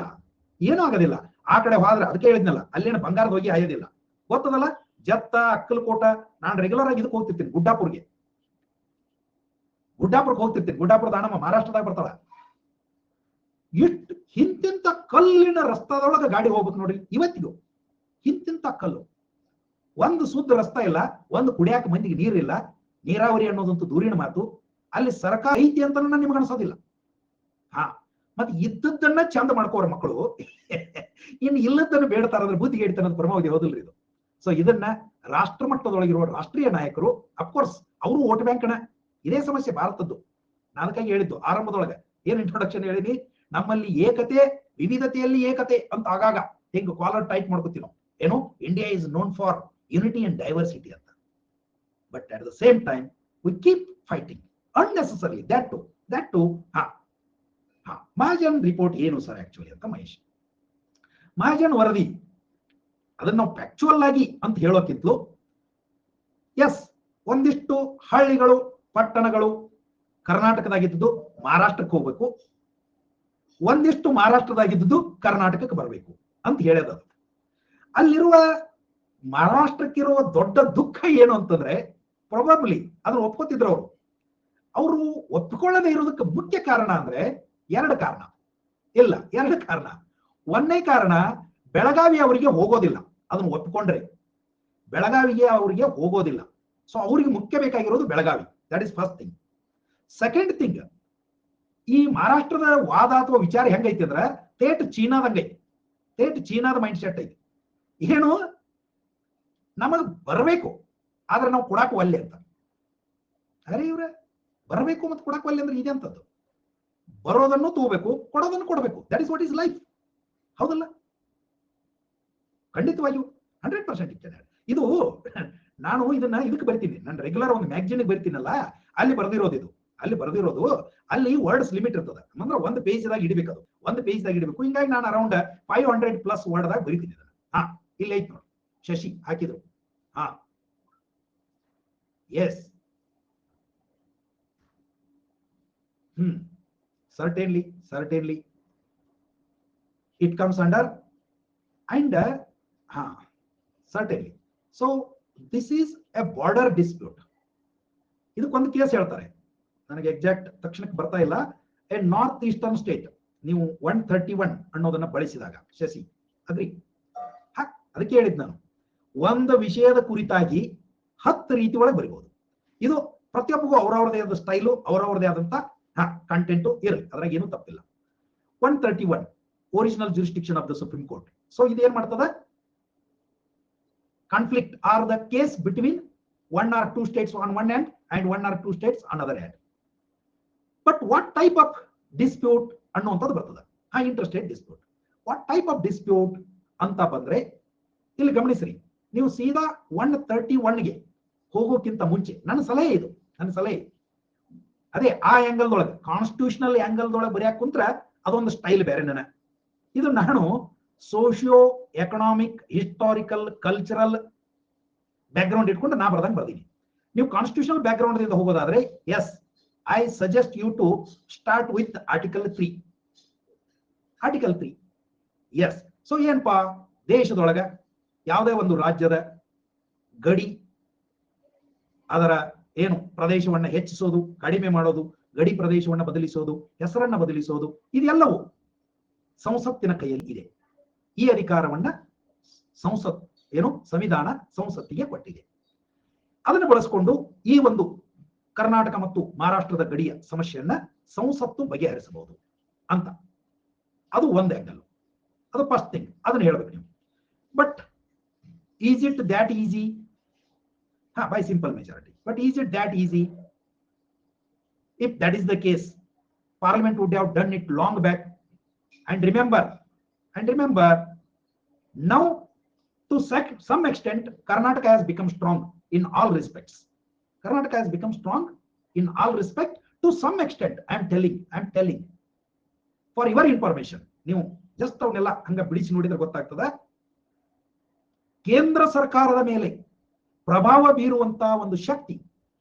ಆ ಕಡೆ ಹೋದ್ರೆ ಅದಕ್ಕೆ ಹೇಳಿದ್ನಲ್ಲ, ಅಲ್ಲೇನು ಬಂಗಾರದ ಹೋಗಿ ಆಯೋದಿಲ್ಲ, ಗೊತ್ತದಲ್ಲ. ಜತ್ತ, ಅಕ್ಕಲಕೋಟ, ನಾನು ರೆಗ್ಯುಲರ್ ಆಗಿ ಇದಕ್ಕೆ ಹೋಗ್ತಿರ್ತೀನಿ, ಗುಡ್ಡಾಪುರ್ಗೆ ಹೋಗ್ತಿರ್ತೀನಿ. ಗುಡ್ಡಾಪುರದ ನಮ್ಮ ಮಹಾರಾಷ್ಟ್ರದಾಗ ಬರ್ತಾಳ. ಇಷ್ಟು ಹಿಂತಿಂತ ಕಲ್ಲಿನ ರಸ್ತಾದೊಳಗೆ ಗಾಡಿ ಹೋಗ್ಬೇಕು ನೋಡ್ರಿ ಇವತ್ತಿಗೂ. ಹಿಂತಿಂತ ಕಲ್ಲು, ಒಂದು ಶುದ್ಧ ರಸ್ತಾ ಇಲ್ಲ, ಒಂದು ಕುಡಿಯಾಕ ಮಂದಿಗೆ ನೀರಿಲ್ಲ. ನೀರಾವರಿ ಅನ್ನೋದಂತೂ ದೂರಿನ ಮಾತು. ಅಲ್ಲಿ ಸರ್ಕಾರ ಐತಿ ಅಂತ ನಿಮ್ಗೆ ಅನ್ಸೋದಿಲ್ಲ. ಮತ್ತೆ ಇದ್ದದ್ದನ್ನ ಚಂದ ಮಾಡ್ಕೋರ ಮಕ್ಕಳು, ಇನ್ನು ಇಲ್ಲದನ್ನು ಬೇಡ್ತಾರಂದ್ರೆ ಬುದ್ಧಿಗೆ ಹೇಳ್ತಾರ ಪರಮಾವಧಿ ಹೋದಿಲ್ರಿ ಇದು. ಸೊ ಇದನ್ನ ರಾಷ್ಟ್ರ ಮಟ್ಟದೊಳಗಿರುವ ರಾಷ್ಟ್ರೀಯ ನಾಯಕರು, ಅಫ್ಕೋರ್ಸ್ ಅವರು ವೋಟ್ ಬ್ಯಾಂಕ್ನ ಇದೇ ಸಮಸ್ಯೆ ಭಾರತದ್ದು. ನಾನು ಅದಕ್ಕಾಗಿ ಹೇಳಿದ್ದು ಆರಂಭದೊಳಗೆ ಏನ್ ಇಂಟ್ರೊಡಕ್ಷನ್ ಹೇಳಿನಿ, ನಮ್ಮಲ್ಲಿ ಏಕತೆ ವಿವಿಧತೆಯಲ್ಲಿ ಏಕತೆ ಅಂತ ಆಗಾಗ ಹಿಂಗ್ ಕಾಲರ್ ಟೈಪ್ ಮಾಡ್ಕೋತೀವಿ ನಾವು. ಏನು, India is known for unity and diversity ಅಂತ. But at the same time we keep fighting unnecessarily. that too Mahajan report ಏನು ಸರ್ ಆಕ್ಚುಲಿ ಅಂತ ಮಹೇಶ್, ಮಹಾಜನ್ ವರದಿ ಅದನ್ನ ನಾವು ಫ್ಯಾಕ್ಚುಯಲ್ ಆಗಿ ಅಂತ ಹೇಳೋಕ್ಕಿಂತಲೂ ಎಸ್, ಒಂದಿಷ್ಟು ಹಳ್ಳಿಗಳು ಪಟ್ಟಣಗಳು ಕರ್ನಾಟಕದಾಗಿದ್ದು ಮಹಾರಾಷ್ಟ್ರಕ್ಕೆ ಹೋಗ್ಬೇಕು, ಒಂದಿಷ್ಟು ಮಹಾರಾಷ್ಟ್ರದಾಗಿದ್ದು ಕರ್ನಾಟಕಕ್ಕೆ ಬರಬೇಕು ಅಂತ ಹೇಳ್ಯದ. ಅಲ್ಲಿರುವ ಮಹಾರಾಷ್ಟ್ರಕ್ಕಿರುವ ದೊಡ್ಡ ದುಃಖ ಏನು ಅಂತಂದ್ರೆ, ಪ್ರೊಬಬ್ಲಿ ಅದನ್ನ ಒಪ್ಕೋತಿದ್ರು ಅವರು. ಅವರು ಒಪ್ಪಿಕೊಳ್ಳದೆ ಇರೋದಕ್ಕೆ ಮುಖ್ಯ ಕಾರಣ ಅಂದ್ರೆ ಎರಡು ಕಾರಣ. ಒಂದನೇ ಕಾರಣ, ಬೆಳಗಾವಿ ಅವರಿಗೆ ಹೋಗೋದಿಲ್ಲ. ಅದನ್ನು ಒಪ್ಪಿಕೊಂಡ್ರೆ ಬೆಳಗಾವಿಗೆ ಅವರಿಗೆ ಹೋಗೋದಿಲ್ಲ. ಸೊ ಅವರಿಗೆ ಮುಖ್ಯ ಬೇಕಾಗಿರೋದು Belagavi. That is first thing. Second thing, ಈ ಮಹಾರಾಷ್ಟ್ರದ ವಾದ ಅಥವಾ ವಿಚಾರ ಹೆಂಗೈತಿ ಅಂದ್ರೆ ತೇಟ್ ಚೀನಾದಂಗೈತಿ. ತೇಟ್ ಚೀನಾದ ಮೈಂಡ್ ಸೆಟ್ ಐತಿ. ಏನು, ನಮಗ್ ಬರಬೇಕು ಆದ್ರೆ ನಾವು ಕೊಡಾಕ ಒಲ್ಲೆ ಅಂತ. ಅರೆ ಇವ್ರೆ, ಬರಬೇಕು ಮತ್ತು ಕೊಡಾಕ ಒಲ್ಲೆ ಅಂದ್ರೆ ಇದೆ ಅಂತದ್ದು. ಬರೋದನ್ನು ತಗೋಬೇಕು, ಕೊಡೋದನ್ನು ಕೊಡಬೇಕು. That is what is life. ಹೌದಲ್ಲ? ಖಂಡಿತವಾಗಿಯೂ 100% ಇರ್ತೇನೆ. ಇದು ನಾನು ಇದನ್ನ ಇದಕ್ಕೆ ಬರ್ತೀನಿ, ನಾನು ರೆಗ್ಯುಲರ್ ಒಂದು ಮ್ಯಾಗಜಿನ್ ಬರ್ತೀನಲ್ಲ, ಅಲ್ಲಿ ಬರ್ದಿರೋದು ಇದು. ಅಲ್ಲಿ ವರ್ಡ್ಸ್ ಲಿಮಿಟ್ ಇರ್ತದೆ. ಅಂದ್ರೆ ಒಂದು ಪೇಜ್ದಾಗ ಇಡಬೇಕು, ಅದು ಒಂದು ಪೇಜ್ದಾಗ ಇಡಬೇಕು. ಹಿಂಗಾಗಿ ನಾನು ಅರೌಂಡ್ 500+ ವರ್ಡ್ದಾಗ ಬರೀತೀನಿ ಇದನ್ನ. ಇಲ್ಲ ಐತ್ ನೋಡಿ, ಶಶಿ ಹಾಕಿದ್ರು. Yes, certainly it comes under and certainly. So this is a border dispute. ಇದಕ್ಕೊಂದು ಕೇಸ್ ಹೇಳ್ತಾರೆ, ನನಗೆ ಎಕ್ಸಾಕ್ಟ್ ತಕ್ಷಣಕ್ಕೆ ಬರ್ತಾ ಇಲ್ಲ. ಎ ನಾರ್ತ್ ಈಸ್ಟರ್ನ್ ಸ್ಟೇಟ್, ನೀವು 131 ಅನ್ನೋದನ್ನ ಬಳಸಿದಾಗ ಶಶಿ ಅಗ್ರಿ, ಅದಕ್ಕೆ ಹೇಳಿದ್ ನಾನು, ಒಂದು ವಿಷಯದ ಕುರಿತಾಗಿ 10 ರೀತಿ ಒಳಗೆ ಬರಿಬಹುದು. ಇದು ಪ್ರತಿಯೊಬ್ಬರಿಗೂ ಅವರವರದೇ ಆದ ಸ್ಟೈಲು, ಅವರವರದೇ ಆದಂತ ಕಂಟೆಂಟು ಇರಲಿ, ಅದ್ರಾಗ ಏನು ತಪ್ಪಿಲ್ಲ. 131 original jurisdiction of the supreme court. So ಇದೇನ್ ಮಾಡ್ತದ, conflict are the case between 1 or 2 states on one hand and 1 or 2 states on other hand. But what type of dispute ಅನ್ನುವಂಥದ್ದು ಬರ್ತದೆ. Interstate dispute. What type of dispute ಅಂತ ಬಂದ್ರೆ, ಇಲ್ಲಿ ಗಮನಿಸ್ರಿ, ನೀವು ಸೀದಾ 131ಗೆ ಹೋಗೋಕ್ಕಿಂತ ಮುಂಚೆ ನನ್ನ ಸಲಹೆ ಅದೇ ಆ ಆಂಗಲ್ ದೊಳಗೆ, ಕಾನ್ಸ್ಟಿಟ್ಯೂಷನಲ್ ಆಂಗಲ್ ದೊಳಗೆ ಬರೆಯಕ್ ಕುಂತ್ರ ಅದೊಂದು ಸ್ಟೈಲ್ ಬೇರೆ. ಇದು ನಾನು socio economic, historical, cultural background ಇಟ್ಕೊಂಡು ನಾ ಬರ್ದೀನಿ. ನೀವು ಕಾನ್ಸ್ಟಿಟ್ಯೂಷನಲ್ ಬ್ಯಾಕ್ಗ್ರೌಂಡ್ ದಿಂದ ಹೋಗೋದಾದ್ರೆ, yes, I suggest you to start with article 3. Yes. So ಏನಪ್ಪಾ, ದೇಶದೊಳಗ ಯಾವುದೇ ಒಂದು ರಾಜ್ಯದ ಗಡಿ, ಅದರ ಏನು ಪ್ರದೇಶವನ್ನ ಹೆಚ್ಚಿಸೋದು, ಕಡಿಮೆ ಮಾಡೋದು, ಗಡಿ ಪ್ರದೇಶವನ್ನ ಬದಲಿಸೋದು, ಹೆಸರನ್ನ ಬದಲಿಸೋದು, ಇದೆಲ್ಲವೂ ಸಂಸತ್ತಿನ ಕೈಯಲ್ಲಿ ಇದೆ. ಈ ಅಧಿಕಾರವನ್ನ ಸಂವಿಧಾನ ಸಂಸತ್ತಿಗೆ ಕೊಟ್ಟಿದೆ. ಅದನ್ನು ಬಳಸಿಕೊಂಡು ಈ ಒಂದು ಕರ್ನಾಟಕ ಮತ್ತು ಮಹಾರಾಷ್ಟ್ರದ ಗಡಿಯ ಸಮಸ್ಯೆಯನ್ನ ಸಂಸತ್ತು ಬಗೆಹರಿಸಬಹುದು ಅಂತ. ಅದು ಒಂದು ಆಂಗಲ್. ಅದು ಫಸ್ಟ್ ಥಿಂಗ್, ಅದನ್ನ ಹೇಳ್ಬೇಕು ನೀವು. But is it that easy? By simple majority. But is it that easy? If that is the case, Parliament would have done it long back. And remember, now to some extent, Karnataka has become strong in all respects. To some extent. I am telling. For your information, ನೀವು just ಅವನ್ನೆಲ್ಲ ಹಂಗ ಬಿಡಿಸಿ ನೋಡಿದ್ರೆ ಗೊತ್ತಾಗ್ತದೆ. ಕೇಂದ್ರ ಸರ್ಕಾರದ ಮೇಲೆ ಪ್ರಭಾವ ಬೀರುವಂತ ಒಂದು ಶಕ್ತಿ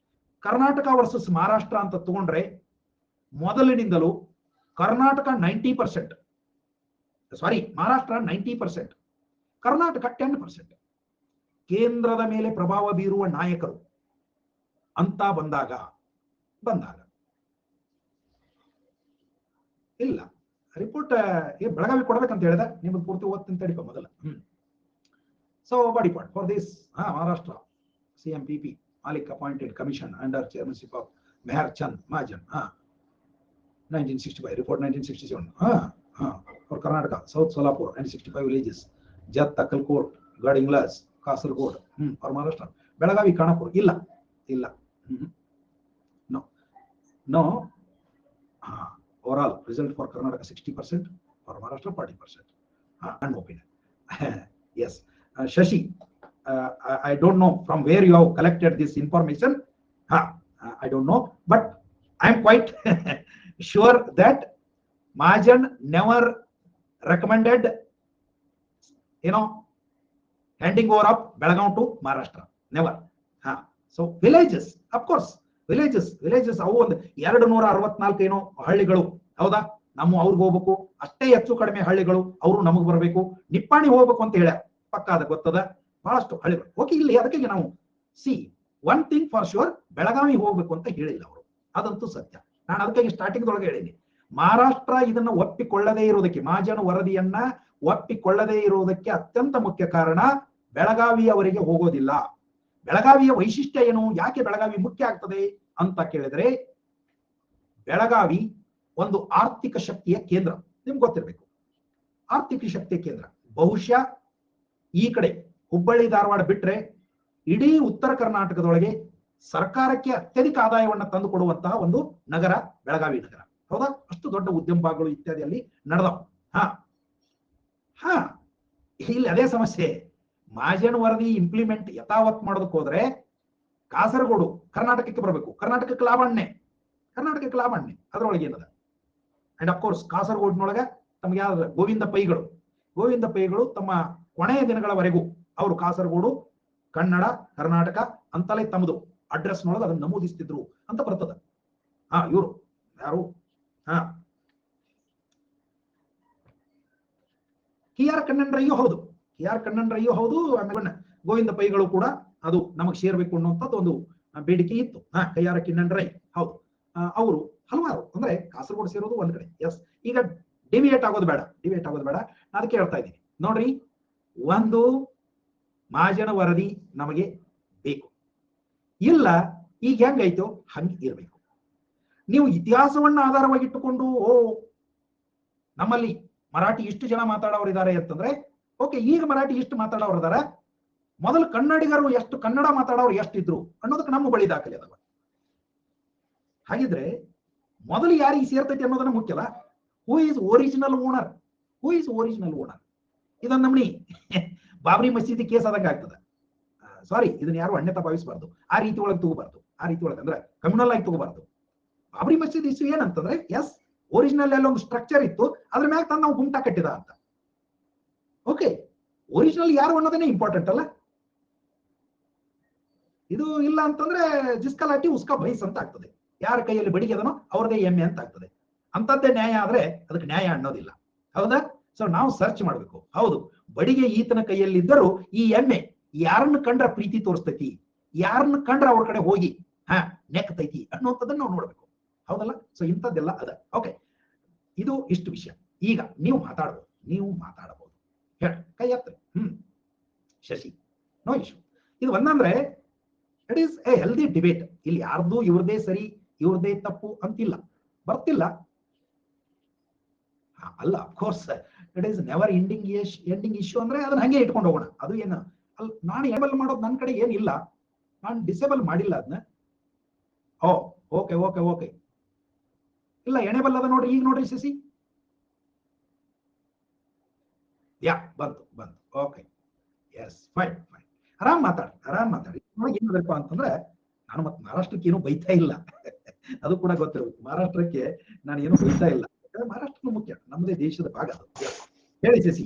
ಕರ್ನಾಟಕ ವರ್ಸಸ್ ಮಹಾರಾಷ್ಟ್ರ ಅಂತ ತಗೊಂಡ್ರೆ, ಮೊದಲಿನಿಂದಲೂ ಕರ್ನಾಟಕ 90%, ಮಹಾರಾಷ್ಟ್ರ 90%, ಕರ್ನಾಟಕ 10%. ಕೇಂದ್ರದ ಮೇಲೆ ಪ್ರಭಾವ ಬೀರುವ ನಾಯಕರು ಅಂತ ಬಂದಾಗ ಇಲ್ಲ ರಿಪೋರ್ಟ್ ಬೆಳಗಾವಿ ಕೊಡ್ಬೇಕಂತ ಹೇಳಿದ, ನಿಮಗೆ ಪೂರ್ತಿ ಓದ್ತೀನಿ ತಡಿಪ ಮೊದಲ. So body part for this Maharashtra CMPP Malik appointed commission under chairmanship of Meher Chand Mahajan. 1965 report 1967. For Karnataka, South Solapur and 65 villages, Jat, Takalkot, Gadinglas, Kasargod. For Maharashtra, Belagavi, Kanapur. Illa. No. Overall result for Karnataka 60%, for Maharashtra 40%. And opinion. Yes. Shashi, I don't know from where you have collected this information. I don't know, but I am quite sure that Mahajan never recommended, handing over of Belagavi to Maharashtra. Never. So villages of course villages ಅವು ಒಂದು 264 ಏನೋ ಹಳ್ಳಿಗಳು, ಹೌದಾ? ನಮ್ಮ ಅವ್ರಿಗೆ ಹೋಗ್ಬೇಕು, ಅಷ್ಟೇ ಹೆಚ್ಚು ಕಡಿಮೆ ಹಳ್ಳಿಗಳು, ಅವರು ನಮಗ್ ಬರಬೇಕು. ನಿಪ್ಪಾಣಿ ಹೋಗ್ಬೇಕು ಅಂತ ಹೇಳ ಪಕ್ಕ ಅದ ಗೊತ್ತದ, ಬಹಳಷ್ಟು ಹಳ್ಳಿಗಳು. ಓಕೆ, ಇಲ್ಲಿ ಅದಕ್ಕೆ ನಾವು C one thing for sure, Belagavi ಹೋಗ್ಬೇಕು ಅಂತ ಹೇಳಿಲ್ಲ ಅವರು, ಅದಂತೂ ಸತ್ಯ. ನಾನು ಅದಕ್ಕಾಗಿ ಸ್ಟಾರ್ಟಿಂಗ್ ಒಳಗೆ ಹೇಳಿನಿ, ಮಹಾರಾಷ್ಟ್ರ ಇದನ್ನ ಒಪ್ಪಿಕೊಳ್ಳದೇ ಇರುವುದಕ್ಕೆ, ಮಹಾಜನ ವರದಿಯನ್ನ ಒಪ್ಪಿಕೊಳ್ಳದೇ ಇರುವುದಕ್ಕೆ ಅತ್ಯಂತ ಮುಖ್ಯ ಕಾರಣ ಬೆಳಗಾವಿ ಅವರಿಗೆ ಹೋಗೋದಿಲ್ಲ. ಬೆಳಗಾವಿಯ ವೈಶಿಷ್ಟ್ಯ ಏನು, ಯಾಕೆ ಬೆಳಗಾವಿ ಮುಖ್ಯ ಆಗ್ತದೆ ಅಂತ ಕೇಳಿದ್ರೆ, ಬೆಳಗಾವಿ ಒಂದು ಆರ್ಥಿಕ ಶಕ್ತಿಯ ಕೇಂದ್ರ, ನಿಮ್ಗೆ ಗೊತ್ತಿರಬೇಕು. ಆರ್ಥಿಕ ಶಕ್ತಿಯ ಕೇಂದ್ರ ಬಹುಶಃ ಈ ಕಡೆ ಹುಬ್ಬಳ್ಳಿ ಧಾರವಾಡ ಬಿಟ್ರೆ ಇಡೀ ಉತ್ತರ ಕರ್ನಾಟಕದೊಳಗೆ ಸರ್ಕಾರಕ್ಕೆ ಅತ್ಯಧಿಕ ಆದಾಯವನ್ನು ತಂದು ಕೊಡುವಂತಹ ಒಂದು ನಗರ ಬೆಳಗಾವಿ ನಗರ, ಹೌದಾ? ಅಷ್ಟು ದೊಡ್ಡ ಉದ್ಯಮ ಭಾಗಗಳು ಇತ್ಯಾದಿ ಅಲ್ಲಿ ನಡೆದವು. ಹಾ ಇಲ್ಲಿ ಅದೇ ಸಮಸ್ಯೆ. ಮಹಾಜನ ವರದಿ ಇಂಪ್ಲಿಮೆಂಟ್ ಯಥಾವತ್ ಮಾಡೋದಕ್ಕೆ ಹೋದ್ರೆ ಕಾಸರಗೋಡು ಕರ್ನಾಟಕಕ್ಕೆ ಬರಬೇಕು, ಕರ್ನಾಟಕಕ್ಕೆ ಲಾವಣ್ಯ, ಅದರೊಳಗೆ ಏನದ. ಅಂಡ್ ಅಫ್ಕೋರ್ಸ್ ಕಾಸರಗೋಡಿನೊಳಗ ತಮ್ಗೆ ಯಾವ್ದು ಗೋವಿಂದ ಪೈಗಳು ತಮ್ಮ ಕೊನೆಯ ದಿನಗಳವರೆಗೂ ಅವರು ಕಾಸರಗೋಡು ಕನ್ನಡ ಕರ್ನಾಟಕ ಅಂತಲೇ ತಮ್ಮದು ಅಡ್ರೆಸ್ ನೊಳಗೆ ಅದನ್ನು ನಮೂದಿಸ್ತಿದ್ರು ಅಂತ ಬರ್ತದ. ಇವರು ಯಾರು, KR ಕಣ್ಣನ್ರಯ್ಯೋ ಹೌದು. ಆಮೇಲೆ ಗೋವಿಂದ ಪೈಗಳು ಕೂಡ ಅದು ನಮಗೆ ಸೇರ್ಬೇಕು ಅನ್ನುವಂಥದ್ದು ಒಂದು ಬೇಡಿಕೆ ಇತ್ತು. KR ಕಿಣ್ಣನ್ರೈ ಹೌದು. ಅವರು ಹಲವಾರು, ಅಂದ್ರೆ ಕಾಸರಗೋಡು ಸೇರೋದು ಒಂದ್ ಕಡೆ. ಎಸ್, ಈಗ ಡಿವಿಯೇಟ್ ಆಗೋದು ಬೇಡ, ನಾನು ಅದಕ್ಕೆ ಹೇಳ್ತಾ ಇದ್ದೀನಿ ನೋಡ್ರಿ. ಒಂದು ಮಹಾಜನ ವರದಿ ನಮಗೆ ಬೇಕು, ಇಲ್ಲ ಈಗ ಹೆಂಗಾಯ್ತು ಹಂಗೆ ಇರಬೇಕು. ನೀವು ಇತಿಹಾಸವನ್ನ ಆಧಾರವಾಗಿಟ್ಟುಕೊಂಡು ನಮ್ಮಲ್ಲಿ ಮರಾಠಿ ಇಷ್ಟು ಜನ ಮಾತಾಡೋರು ಇದ್ದಾರೆ ಅಂತಂದ್ರೆ, ಓಕೆ, ಈಗ ಮರಾಠಿ ಇಷ್ಟು ಮಾತಾಡೋರು ಇದಾರೆ, ಮೊದಲು ಕನ್ನಡಿಗರು ಎಷ್ಟು, ಕನ್ನಡ ಮಾತಾಡೋರು ಎಷ್ಟಿದ್ರು ಅನ್ನೋದಕ್ಕೆ ನಮ್ಮ ಬಳಿ ದಾಖಲೆ ಅದಾವ. ಹಾಗಿದ್ರೆ ಮೊದಲು ಯಾರಿಗೆ ಸೇರ್ತೈತಿ ಅನ್ನೋದನ್ನ ಮುಖ್ಯಲ್ಲ. ಹೂ ಈಸ್ ಒರಿಜಿನಲ್ ಓನರ್, ಇದನ್ನ ನಮ್ನಿ ಬಾಬ್ರಿ ಮಸೀದಿ ಕೇಸ್ ಆದಂಗ ಆಗ್ತದ. ಸಾರಿ, ಇದನ್ನ ಯಾರು ಅನ್ಯತಾ ಭಾವಿಸಬಾರ್ದು, ಆ ರೀತಿ ಒಳಗೆ ತಗೋಬಾರ್ದು, ಅಂದ್ರೆ ಕಮ್ಯುನಲ್ ಆಗಿ ತಗೋಬಾರ್ದು. ಬಾಬ್ರಿ ಮಸೀದಿ ಇಶ್ಯೂ ಏನಂತಂದ್ರೆ, ಎಸ್ ಒರಿಜಿನಲ್ ಎಲ್ಲ ಒಂದು ಸ್ಟ್ರಕ್ಚರ್ ಇತ್ತು, ಅದ್ರ ಮ್ಯಾಗ ತಂದು ನಾವು ಗುಮ್ಟಾ ಕಟ್ಟಿದ ಅಂತ. ಓಕೆ, ಒರಿಜಿನಲ್ ಯಾರು ಅನ್ನೋದೇನೆ ಇಂಪಾರ್ಟೆಂಟ್ ಅಲ್ಲ. ಇದು ಇಲ್ಲ ಅಂತಂದ್ರೆ ಜಿಸ್ಕಾ ಲಾಟಿ ಉಸ್ಕಾ ಭೈಸ್ ಅಂತ ಆಗ್ತದೆ. ಯಾರ ಕೈಯಲ್ಲಿ ಬಡಿಗೆದನೋ ಅವ್ರದೇ ಎಮ್ಮೆ ಅಂತ ಆಗ್ತದೆ. ಅಂತದ್ದೇ ನ್ಯಾಯ ಆದ್ರೆ ಅದಕ್ಕೆ ನ್ಯಾಯ ಅನ್ನೋದಿಲ್ಲ, ಹೌದಾ? ಸೊ ನಾವು ಸರ್ಚ್ ಮಾಡ್ಬೇಕು. ಹೌದು, ಬಡಿಗೆ ಈತನ ಕೈಯಲ್ಲಿ ಇದ್ದರೂ ಈ ಎಮ್ಮೆ ಯಾರನ್ನ ಕಂಡ್ರ ಪ್ರೀತಿ ತೋರಿಸ್ತೈತಿ, ಯಾರನ್ನ ಕಂಡ್ರ ಅವ್ರ ಕಡೆ ಹೋಗಿ ನೆಕ್ತೈತಿ ಅನ್ನುವಂಥದ್ದನ್ನ ನಾವು ನೋಡ್ಬೇಕು, ಹೌದಲ್ಲ? ಸೊ ಇಂಥದ್ದೆಲ್ಲ ಅದ. ಓಕೆ, ಇದು ಇಷ್ಟು ವಿಷಯ. ಈಗ ನೀವು ಮಾತಾಡಬಹುದು, ಹೇಳ ಕೈ ಎತ್ತ. Shashi, no issue. ಇದು ಒಂದಂದ್ರೆ it is a healthy debate. ಇಲ್ಲಿ ಯಾರ್ದು ಇವ್ರದೇ ಸರಿ ಇವ್ರದೇ ತಪ್ಪು ಅಂತಿಲ್ಲ, ಬರ್ತಿಲ್ಲ ಅಲ್ಲ. Of course it is never ending issue ಅಂದ್ರೆ ಅದನ್ನ ಹಂಗೆ ಇಟ್ಕೊಂಡು ಹೋಗೋಣ. ಅದು ಏನು ಅಲ್ಲ, ನಾನು ಎನೇಬಲ್ ಮಾಡೋದು ನನ್ನ ಕಡೆ ಏನಿಲ್ಲ, ನಾನು ಡಿಸೇಬಲ್ ಮಾಡಿಲ್ಲ ಅದನ್ನ. ಓಕೆ ಇಲ್ಲ, ಎನೇಬಲ್ ಅದ ನೋಡ್ರಿ. ಈಗ ನೋಡ್ರಿ ಶಶಿ, ಬಂತು. Okay, yes, fine. ಆರಾಮ್ ಮಾತಾಡಿ. ಏನಪ್ಪ ಅಂತಂದ್ರೆ, ನಾನು ಮತ್ತೆ ಮಹಾರಾಷ್ಟ್ರಕ್ಕೆ ಏನು ಬೈತಾ ಇಲ್ಲ, ಅದು ಕೂಡ ಗೊತ್ತಿರಬೇಕು. ಮಹಾರಾಷ್ಟ್ರಕ್ಕೆ ನಾನು ಏನು ಬೈತಾ ಇಲ್ಲ, ಮಹಾರಾಷ್ಟ್ರ ಮುಖ್ಯ, ನಮ್ಮದೇ ದೇಶದ ಭಾಗ ಅದು. ಹೇಳಿ ಶಶಿ.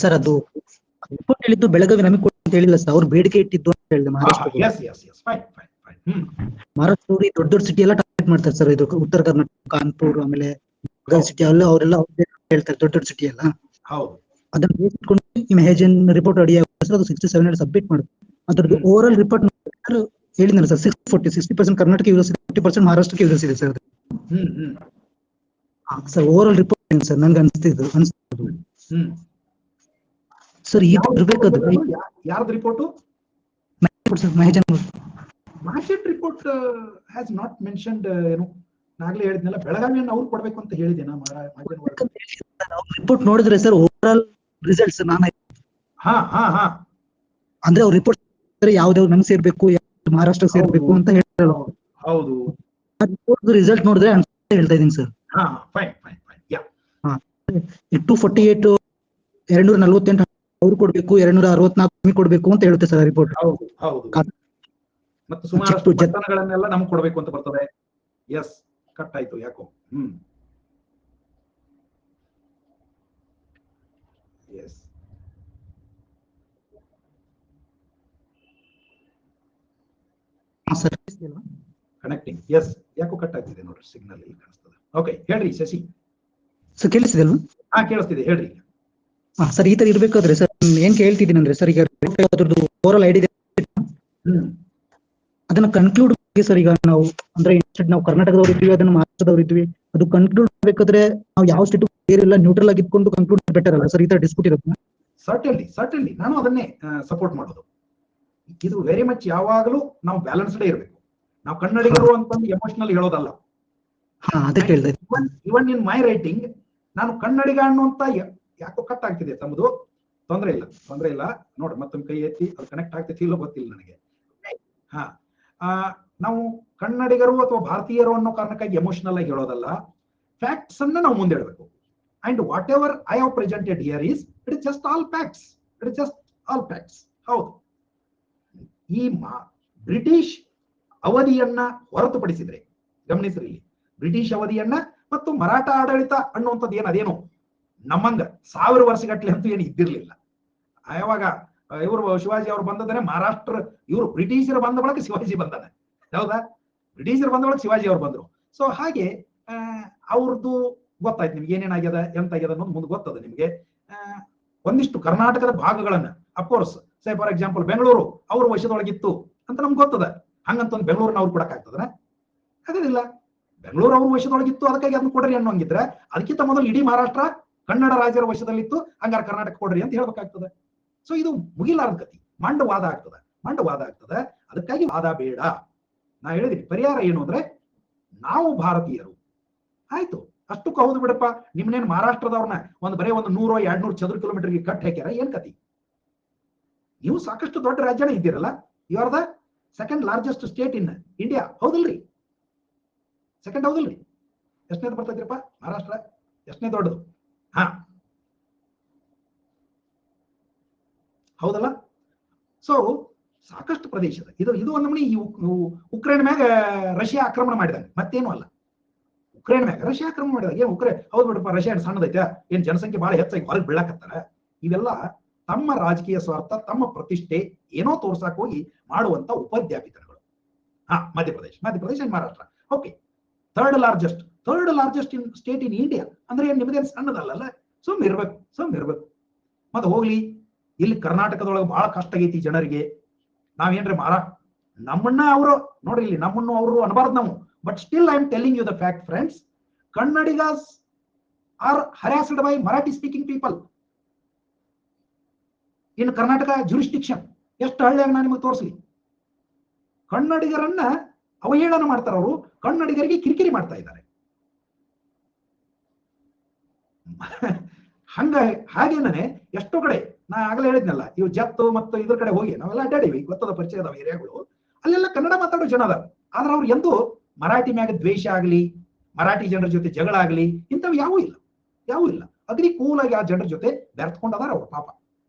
ಸರ್, ಅದು ರಿಪೋರ್ಟ್ ಹೇಳಿದ್ದು ಬೆಳಗಾವಿ ನಮಗೆ ಅಂತ ಹೇಳಿಲ್ಲ ಸರ್, ಅವ್ರು ಬೇಡಿಕೆ ಇಟ್ಟಿದ್ದು ಅಂತ ಹೇಳಿದೆ. ಮಹಾರಾಷ್ಟ್ರ ದೊಡ್ಡ ಸಿಟಿ ಎಲ್ಲ ಟಾರ್ಗೆಟ್ ಮಾಡ್ತಾರೆ ಸರ್. ಇದು ಉತ್ತರ ಕರ್ನಾಟಕ, ಕಾನ್ಪುರ್, ಆಮೇಲೆ ಸಿಟಿ ಎಲ್ಲ ಅವರೆಲ್ಲ ಹೇಳ್ತಾರೆ, ದೊಡ್ಡ ಸಿಟಿ ಎಲ್ಲ. ಹೌದು, ಅದನ್ನ ಬೇಸ್ಕೊಂಡು ಇಮೇಜನ್ ರಿಪೋರ್ಟ್ ರೆಡಿ ಆಗುತ್ತೆ. ಅದು 67 ಸಬ್ಮಿಟ್ ಮಾಡುತ್ತೆ. ಅದ್ರದ್ದು ಓವರ್ ರಿಪೋರ್ಟ್ ಹೇಳಿದ್ರೆ ಸರ್, 60% ಕರ್ನಾಟಕ ಯೂಸ್, 50% ಮಹಾರಾಷ್ಟ್ರಕ್ಕೆ ಯೂಸ್ ಇದೆ ಸರ್. ಸರ್ ಓವರ್ ರಿಪೋರ್ಟ್ ಏನು ಸರ್, ನನ್ಗೆ ಅನಿಸ್ತಿದ್ದು ಸರ್, ಇದು ಇರ್ಬೇಕಾದ್ರೆ ಯಾರ್ದು report? Mahajan report has not mentioned. ಏನು ನಾಗ್ಲೇ ಹೇಳಿದ್ನಲ್ಲ, ಬೆಳಗಾವಿಯನ್ನು ಅವ್ರು ಕೊಡ್ಬೇಕು ಅಂತ ಹೇಳಿದೇನಾ? ರಿಪೋರ್ಟ್ ನೋಡಿದ್ರೆ ಸರ್, ಓವರ್ ಆಲ್ ರಿಸಲ್ಟ್ಸ್ ಅಂದ್ರೆ ಅವ್ರ ರಿಪೋರ್ಟ್ ಯಾವ್ದಾವ್ ನಮ್ಗೆ ಸೇರ್ಬೇಕು, ಮಹಾರಾಷ್ಟ್ರ ಸೇರ್ಬೇಕು ಅಂತ ಹೇಳ್ತಾರೆ. ಹೌದು, ರಿಸಲ್ಟ್ ನೋಡಿದ್ರೆ ಹೇಳ್ತಾ ಇದೀನಿ ಸರ್. 248 248 ಅವ್ರು ಕೊಡ್ಬೇಕು, 264 ಕೊಡ್ಬೇಕು ಅಂತ ಹೇಳುತ್ತೆ ಸರ್ ರಿಪೋರ್ಟ್. ಹೌದು. ಮತ್ತು ಸುಮಾರಷ್ಟು ಪಟ್ಟಣಗಳನ್ನೆಲ್ಲ ನಮ್ಗೆ ಕೊಡ್ಬೇಕು ಅಂತ ಬರ್ತದೆ. ಎಸ್, ಕಟ್ ಆಯ್ತು ಯಾಕೋ. Yes, sir connecting yes. ಯಾಕೋ ಕಟ್ ಆಗ್ತಿದೆ ನೋಡ್ರಿ, ಸಿಗ್ನಲ್ ಇಲ್ಲಿ ಕಾಣಿಸ್ತದೆ. ಓಕೆ ಹೇಳ್ರಿ ಶಶಿ. ಸರ್ ಕೇಳಿಸಿದಲ್ವಾ? ಹಾ ಕೇಳಿಸ್ತಿದೆ, ಹೇಳ್ರಿ. ಸರ್ ಈ ತರ ಇರ್ಬೇಕಾದ್ರೆ ಸರ್ ಏನ್ ಕೇಳ್ತಿದ್ದೀನಿ ಅಂದ್ರೆ ಸರ್, ಈಗ ಅದ್ರದ್ದು ಓವರಾಲ್ ಐಡಿ ಅದನ್ನ ಕನ್ಕ್ಲೂಡ್ ಸರ್. ಈಗ ನಾವು ಅಂದ್ರೆ ನಾವು ಕರ್ನಾಟಕದವ್ರು ಇದ್ವಿ, ಅದನ್ನ ಮಹಾರಾಷ್ಟ್ರದವ್ರು ಇದ್ವಿ, ಅದು ಕನ್ಕ್ಲೂಡ್ ಮಾಡ್ಬೇಕಾದ್ರೆ ನಾವು ಯಾವ ಸ್ಟೇಟ್ ಬೇರೆಲ್ಲ ನ್ಯೂಟ್ರಲ್ ಆಗಿ ಇಟ್ಕೊಂಡು ಕನ್ಕ್ಲೂಡ್ ಬೆಟರ್ ಅಲ್ಲ ಸರ್? ಈ ತರ ಡಿಸ್ಪ್ಯೂಟ್ ಇರುತ್ತೆ. ಸರ್ಟನ್ಲಿ ನಾನು ಅದನ್ನೇ ಸಪೋರ್ಟ್ ಮಾಡೋದು. ಇದು ವೆರಿ ಮಚ್ ಯಾವಾಗಲೂ ನಾವು ಬ್ಯಾಲೆನ್ಸ್ಡ್ ಇರಬೇಕು. ನಾವು ಕನ್ನಡಿಗರು ಅಂತಂದು ಎಮೋಷನಲ್ ಹೇಳೋದಲ್ಲ. ಇವನ್ ಇನ್ ಮೈ ರೈಟಿಂಗ್ ನಾನು ಕನ್ನಡಿಗ ಅನ್ನುವಂತ ಯಾಕೋ ಕಟ್ ಆಗ್ತಿದೆ ತಮ್ಮದು. ತೊಂದ್ರೆ ಇಲ್ಲ ನೋಡ್ರಿ, ಮತ್ತೊಂದು ಕೈ ಎತ್ತಿ ಅದು ಕನೆಕ್ಟ್ ಆಗ್ತೈತಿ ಇಲ್ಲೋ ಗೊತ್ತಿಲ್ಲ ನನಗೆ. ಹಾ, ನಾವು ಕನ್ನಡಿಗರು ಅಥವಾ ಭಾರತೀಯರು ಅನ್ನೋ ಕಾರಣಕ್ಕಾಗಿ ಎಮೋಷನಲ್ ಆಗಿ ಹೇಳೋದಲ್ಲ, ಫ್ಯಾಕ್ಟ್ಸ್ ಅನ್ನ ನಾವು ಮುಂದೆ ಇಡಬೇಕು. And what ever I have presented here is it is just all facts. ಹೌದು, ಈ ಬ್ರಿಟಿಷ್ ಅವಧಿಯನ್ನ ಹೊರತುಪಡಿಸಿದ್ರೆ, ಗಮನಿಸ್ರಿ, ಬ್ರಿಟಿಷ್ ಅವಧಿಯನ್ನ ಮತ್ತು ಮರಾಠ ಆಡಳಿತ ಅನ್ನುವಂಥದ್ದು ಅದೇನು ನಮ್ಮಂಗ 1000 ವರ್ಷಗಟ್ಟಲೆ ಅಂತೂ ಏನು ಇದ್ದಿರ್ಲಿಲ್ಲ. ಯಾವಾಗ ಇವರು ಶಿವಾಜಿ ಅವರು ಬಂದದ್ರೆ ಮಹಾರಾಷ್ಟ್ರ, ಇವರು ಬ್ರಿಟಿಷರು ಬಂದ ಬಳಿಕ ಶಿವಾಜಿ ಬಂದಾನೆ, ಹೌದಾ? ಬ್ರಿಟಿಷರು ಬಂದ ಬಳಿಕ ಶಿವಾಜಿ ಅವರು ಬಂದ್ರು. ಸೊ ಹಾಗೆ ಅವ್ರದ್ದು ಗೊತ್ತಾಯ್ತು ನಿಮ್ಗೆ ಏನೇನಾಗ್ಯದ ಎಂತಾಗ್ಯದ ಅನ್ನೋದು ಮುಂದೆ ಗೊತ್ತದ ನಿಮ್ಗೆ. ಒಂದಿಷ್ಟು ಕರ್ನಾಟಕದ ಭಾಗಗಳನ್ನ of course say for example Bengaluru ಅವ್ರ ವಶದೊಳಗಿತ್ತು ಅಂತ ನಮ್ಗೆ ಗೊತ್ತದ. ಹಂಗಂತ ಒಂದು ಬೆಂಗಳೂರನ್ನ ಅವ್ರು ಕೊಡಕ್ಕಾಗ್ತದ? ಆಗೋದಿಲ್ಲ. ಬೆಂಗಳೂರು ಅವ್ರ ವಶದೊಳಗಿತ್ತು, ಅದಕ್ಕಾಗಿ ಅದನ್ನ ಕೊಡ್ರಿ ಅನ್ನೋಂಗಿದ್ರೆ ಅದಕ್ಕಿಂತ ಮೊದಲು ಇಡೀ ಮಹಾರಾಷ್ಟ್ರ ಕನ್ನಡ ರಾಜ್ಯರ ವಶದಲ್ಲಿತ್ತು, ಹಂಗಾರೆ ಕರ್ನಾಟಕ ಕೊಡ್ರಿ ಅಂತ ಹೇಳ್ಬೇಕಾಗ್ತದೆ. ಸೊ ಇದು ಮುಗಿಲಾರದ ಕತಿ, ಮಂಡವಾದ ಆಗ್ತದೆ. ಅದಕ್ಕಾಗಿ ವಾದ ಬೇಡ. ನಾ ಹೇಳಿದೀನಿ ಪರಿಹಾರ ಏನು ಅಂದ್ರೆ, ನಾವು ಭಾರತೀಯರು ಆಯ್ತು ಅಷ್ಟಕ್ಕೂ ಹೌದು ಬಿಡಪ್ಪ, ನಿಮ್ನೇನ್ ಮಹಾರಾಷ್ಟ್ರದವ್ರನ್ನ ಬರೇ 100-200 ಚದುರ ಕಿಲೋಮೀಟರ್ಗೆ ಕಟ್ ಹಾಕ್ಯಾರ, ಏನ್ ಕತಿ? ನೀವು ಸಾಕಷ್ಟು ದೊಡ್ಡ ರಾಜ್ಯನೇ ಇದ್ದೀರಲ್ಲ. You are the second largest state in India, ಹೌದಲ್ರಿ? ಸೆಕೆಂಡ್ ಹೌದಲ್ರಿ? ಎಷ್ಟನೇದು ಬರ್ತೈತಿರಪ್ಪ ಮಹಾರಾಷ್ಟ್ರ? ಎಷ್ಟನೇ ದೊಡ್ಡದು? ಹಾ, ಹೌದಲ್ಲ? ಸೊ ಸಾಕಷ್ಟು ಪ್ರದೇಶದ ಇದು ಒಂದು ನಮೂನಿ ಉಕ್ರೇನ್ ಮ್ಯಾಗ ರಷ್ಯಾ ಆಕ್ರಮಣ ಮಾಡಿದಾಗ, ಮತ್ತೇನು ಅಲ್ಲ. ಉಕ್ರೇನ್ ಮ್ಯಾಗ ರಷ್ಯಾ ಆಕ್ರಮಣ ಮಾಡಿದಾಗ ಏನ್ ಹೌದು ಬಿಡಪ್ಪ, ರಷ್ಯಾ ಸಣ್ಣದೈತೆ, ಏನ್ ಜನಸಂಖ್ಯೆ ಬಹಳ ಹೆಚ್ಚಾಗಿ ಹೊರಗೆ ಬೀಳಕತ್ತಾರ? ಇವೆಲ್ಲ ತಮ್ಮ ರಾಜಕೀಯ ಸ್ವಾರ್ಥ, ತಮ್ಮ ಪ್ರತಿಷ್ಠೆ ಏನೋ ತೋರ್ಸಾಕ್ ಹೋಗಿ ಮಾಡುವಂತ ಉಪದ್ಯಾಪಿತಗಳು. Madhya Pradesh and Maharashtra. Okay, third largest in state in India ಅಂದ್ರೆ ಏನ್ ನಿಮ್ಮದೇನು ಸಣ್ಣದಲ್ಲ. ಸುಮ್ ಇರ್ಬೇಕು. ಮತ್ತೆ ಹೋಗ್ಲಿ, ಇಲ್ಲಿ ಕರ್ನಾಟಕದೊಳಗೆ ಬಹಳ ಕಷ್ಟ ಆಗೈತಿ ಜನರಿಗೆ. ನಾವೇನ್ರಿ ನಮ್ಮನ್ನ ಅವರು ನೋಡ್ರಿ, ಇಲ್ಲಿ ನಮ್ಮನ್ನು ಅವರು ಅನ್ಬಾರ್ದು ನಾವು. But still I am telling you the fact friends, Kannadigas are harassed by Marathi speaking people in Karnataka jurisdiction. ಎಷ್ಟು ಹಳ್ಳಿಯಾಗ ನಾನು ನಿಮಗೆ ತೋರಿಸ್ಲಿ. ಕನ್ನಡಿಗರನ್ನ ಅವಹೇಳನ ಮಾಡ್ತಾರ ಅವರು, ಕನ್ನಡಿಗರಿಗೆ ಕಿರಿಕಿರಿ ಮಾಡ್ತಾ ಇದ್ದಾರೆ. ಹಾಗೇನೇ ಎಷ್ಟೋ ಕಡೆ ನಾ ಆಗಲೇ ಹೇಳಿದ್ನಲ್ಲ, ಇವು ಜತ್ತು ಮತ್ತು ಇದ್ರ ಕಡೆ ಹೋಗಿ ನಾವೆಲ್ಲ ಅಡ್ಡಾಡಿವಿ, ಗೊತ್ತದ ಪರಿಚಯದ ಏರಿಯಾಗಳು, ಅಲ್ಲೆಲ್ಲ ಕನ್ನಡ ಮಾತಾಡೋ ಜನ ಅದಾರ. ಆದ್ರೆ ಅವ್ರು ಎಂದೂ ಮರಾಠಿ ಮ್ಯಾಗ ದ್ವೇಷ ಆಗ್ಲಿ, ಮರಾಠಿ ಜನರ ಜೊತೆ ಜಗಳ ಆಗ್ಲಿ, ಇಂಥವು ಯಾವೂ ಇಲ್ಲ. ಅಗ್ರಿ ಕೂಲಾಗಿ ಆ ಜನರ ಜೊತೆ ಬೆರೆತ್ಕೊಂಡದಾರ ಅವ್ರು ಪಾಪ.